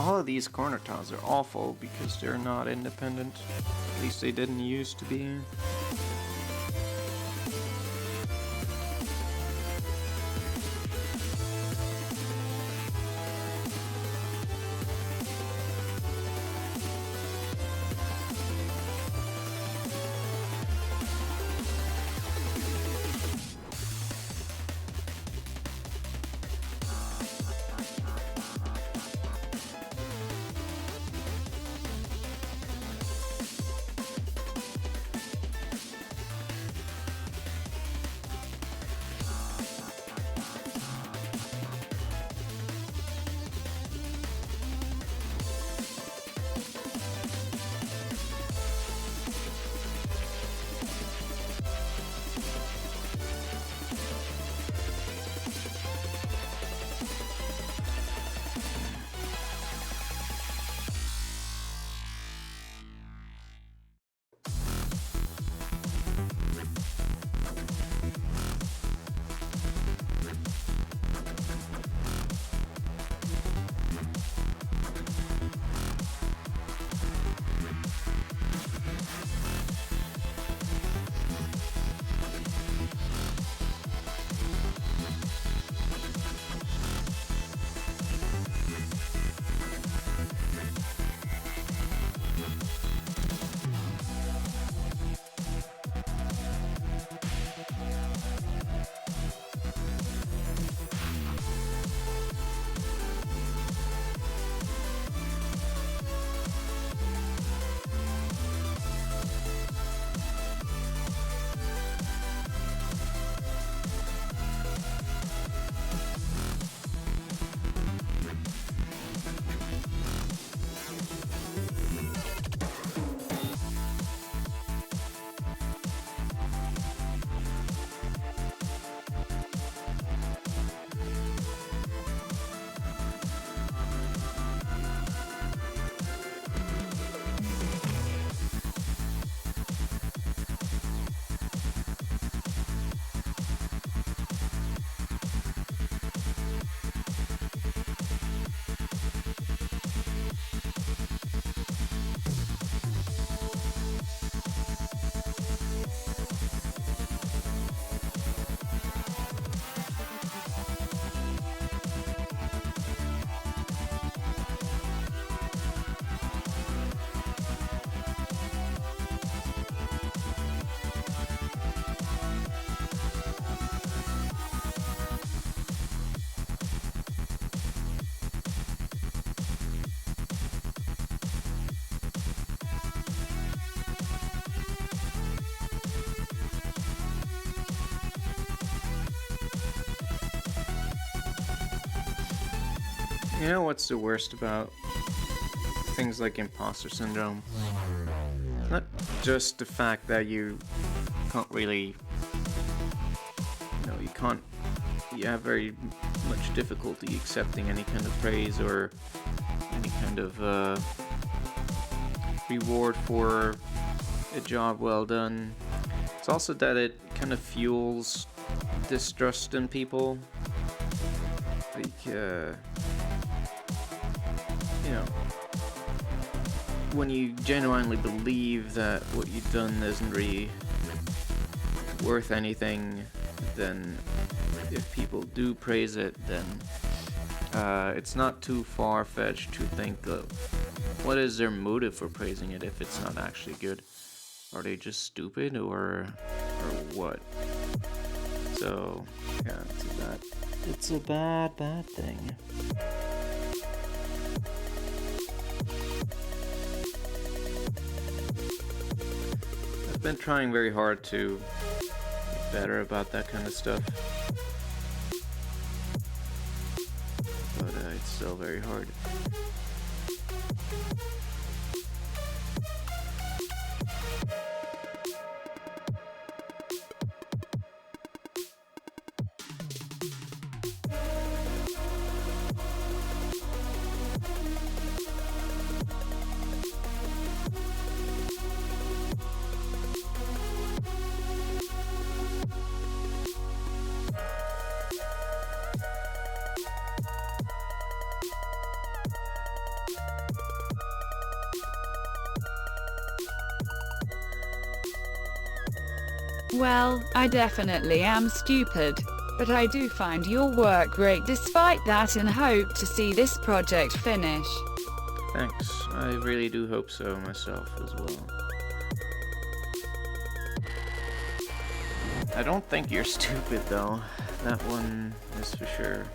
all of these corner tiles are awful because they're not independent. At least they didn't used to be. You know what's the worst about things like imposter syndrome? Not just the fact that you can't really, you have very much difficulty accepting any kind of praise or any kind of reward for a job well done. It's also that it kind of fuels distrust in people. Like, when you genuinely believe that what you've done isn't really worth anything, then if people do praise it, then it's not too far-fetched to think of what is their motive for praising it if it's not actually good. Are they just stupid or what? So yeah, it's a bad thing. I've been trying very hard to get better about that kind of stuff, but it's still very hard. Well, I definitely am stupid. But I do find your work great despite that and hope to see this project finish. Thanks. I really do hope so myself as well. I don't think you're stupid though. That one is for sure.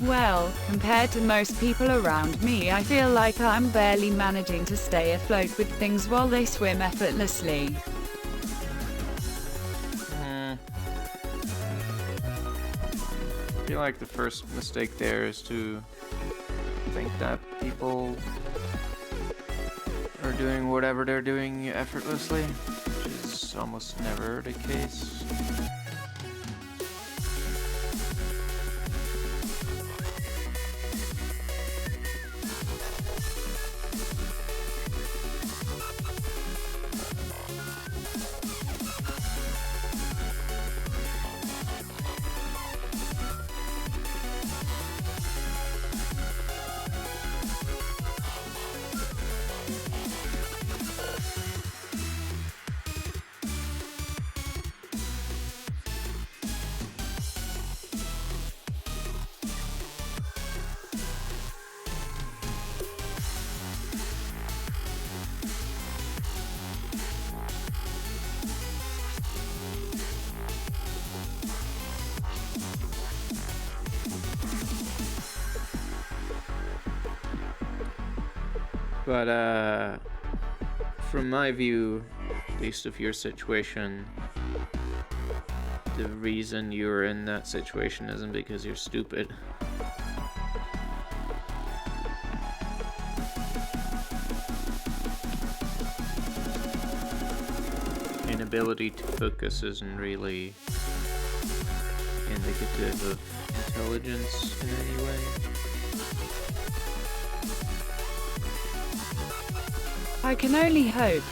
Well, compared to most people around me, I feel like I'm barely managing to stay afloat with things while they swim effortlessly. I feel like the first mistake there is to think that people are doing whatever they're doing effortlessly, which is almost never the case. But from my view, at least of your situation, the reason you're in that situation isn't because you're stupid. Inability to focus isn't really indicative of intelligence in any way. I can only hope.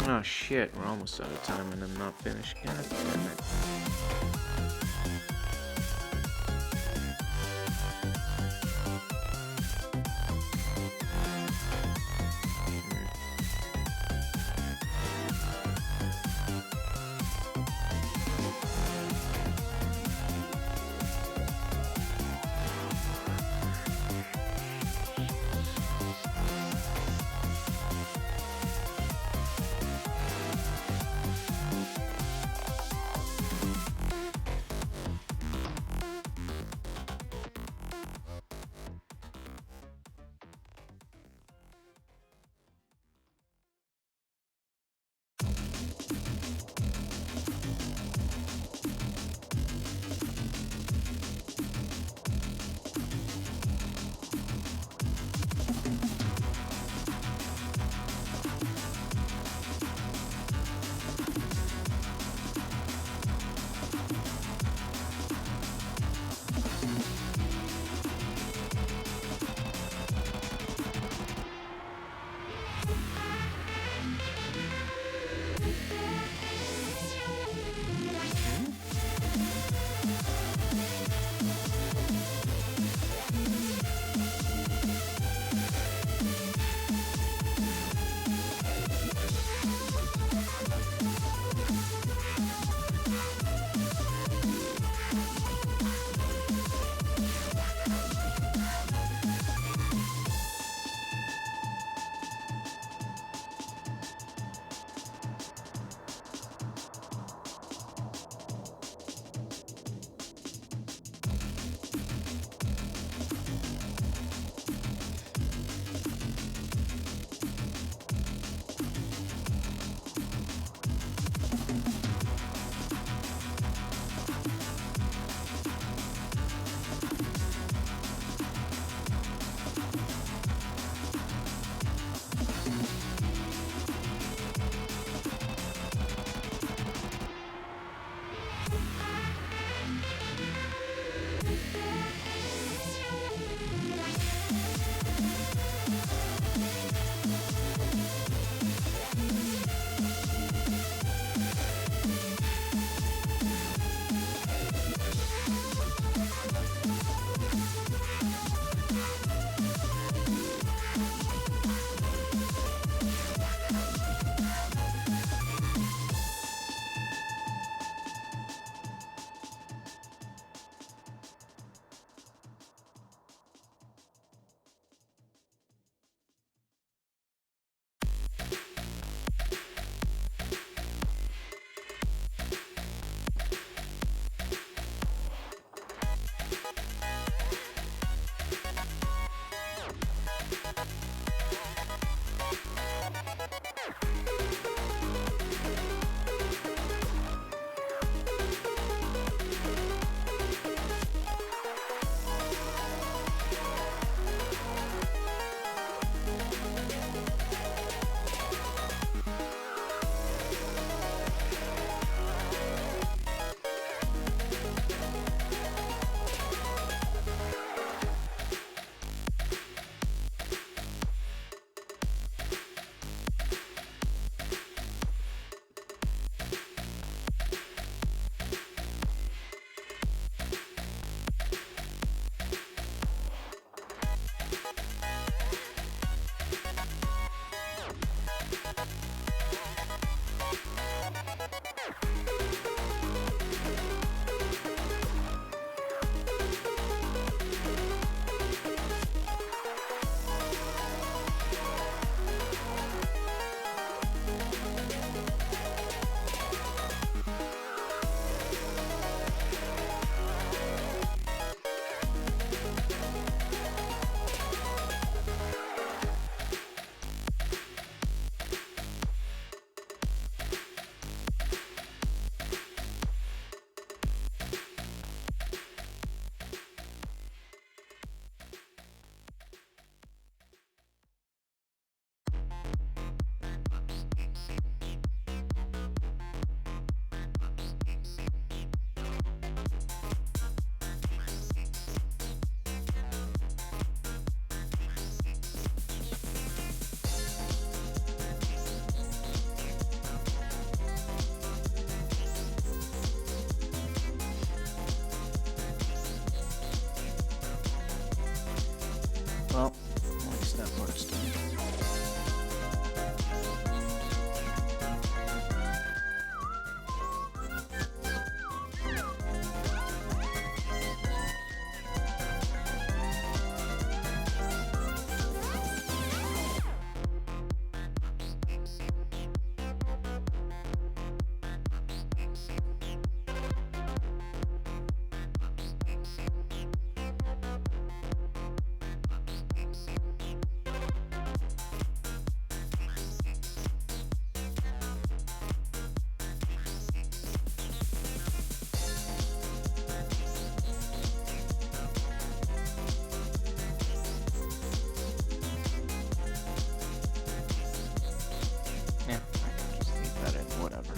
Oh shit, we're almost out of time and I'm not finished. God damn it. Well, at least that part's done. Yeah, I can just leave that in, whatever.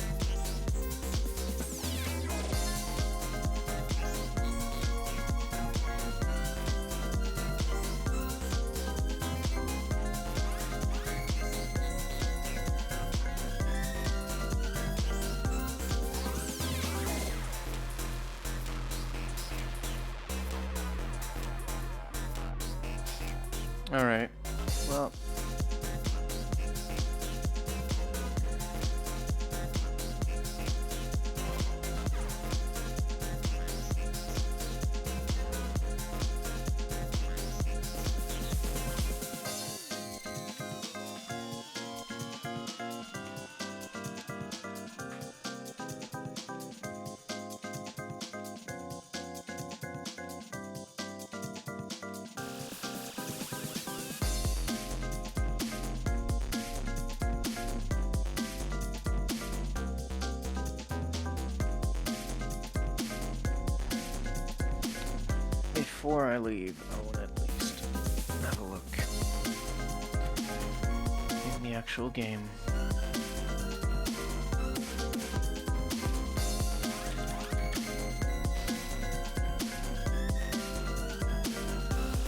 Alright, well. Before I leave, I want to at least have a look in the actual game.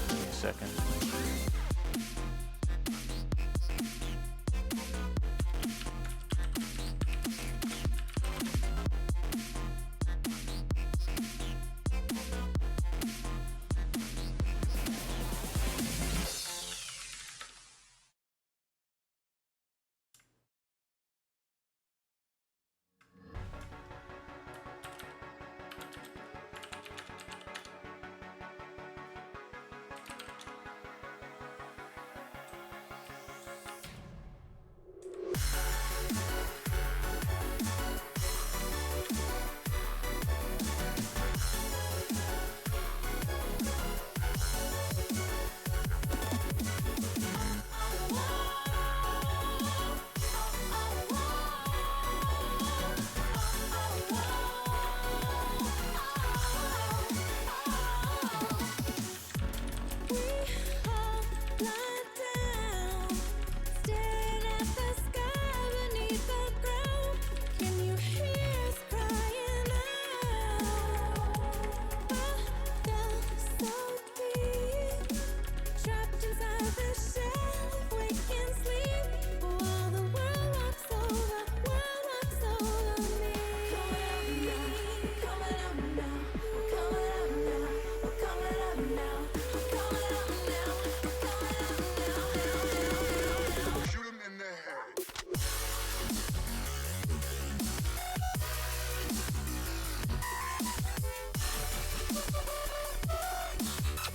Give me a second.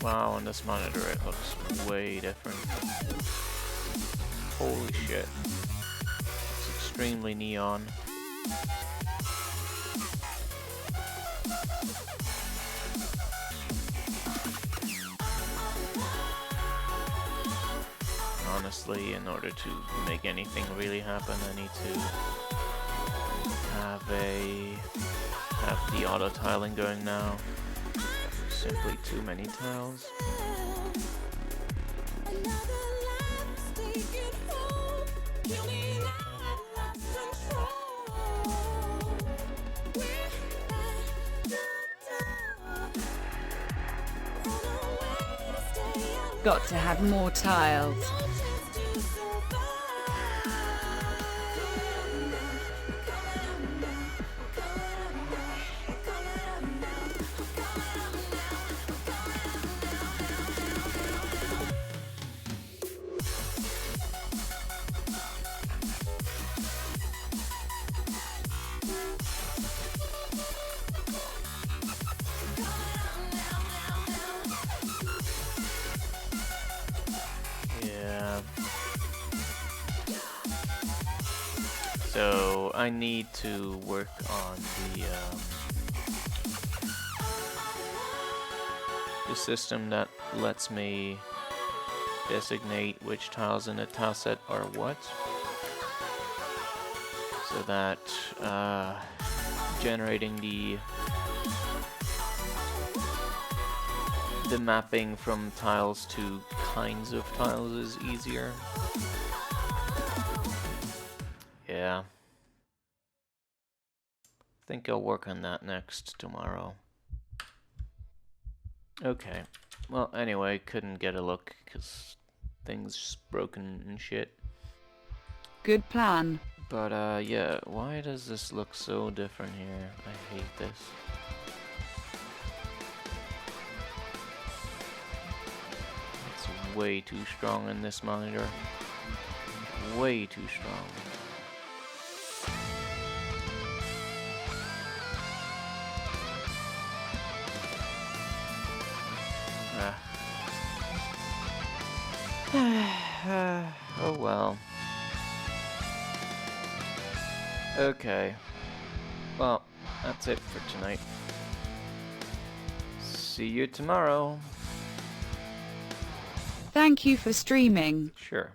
Wow, on this monitor it looks way different. Holy shit. It's extremely neon. Honestly, in order to make anything really happen, I need to have the auto tiling going now. Simply too many tiles. Got to have more tiles. So I need to work on the system that lets me designate which tiles in a tile set are what, so that generating the mapping from tiles to kinds of tiles is easier. Yeah. I think I'll work on that next tomorrow. Okay. Well, anyway, couldn't get a look because things just broken and shit. Good plan. But yeah, why does this look so different here? I hate this. It's way too strong in this monitor. Way too strong. Oh well. Okay. Well, that's it for tonight. See you tomorrow. Thank you for streaming. Sure.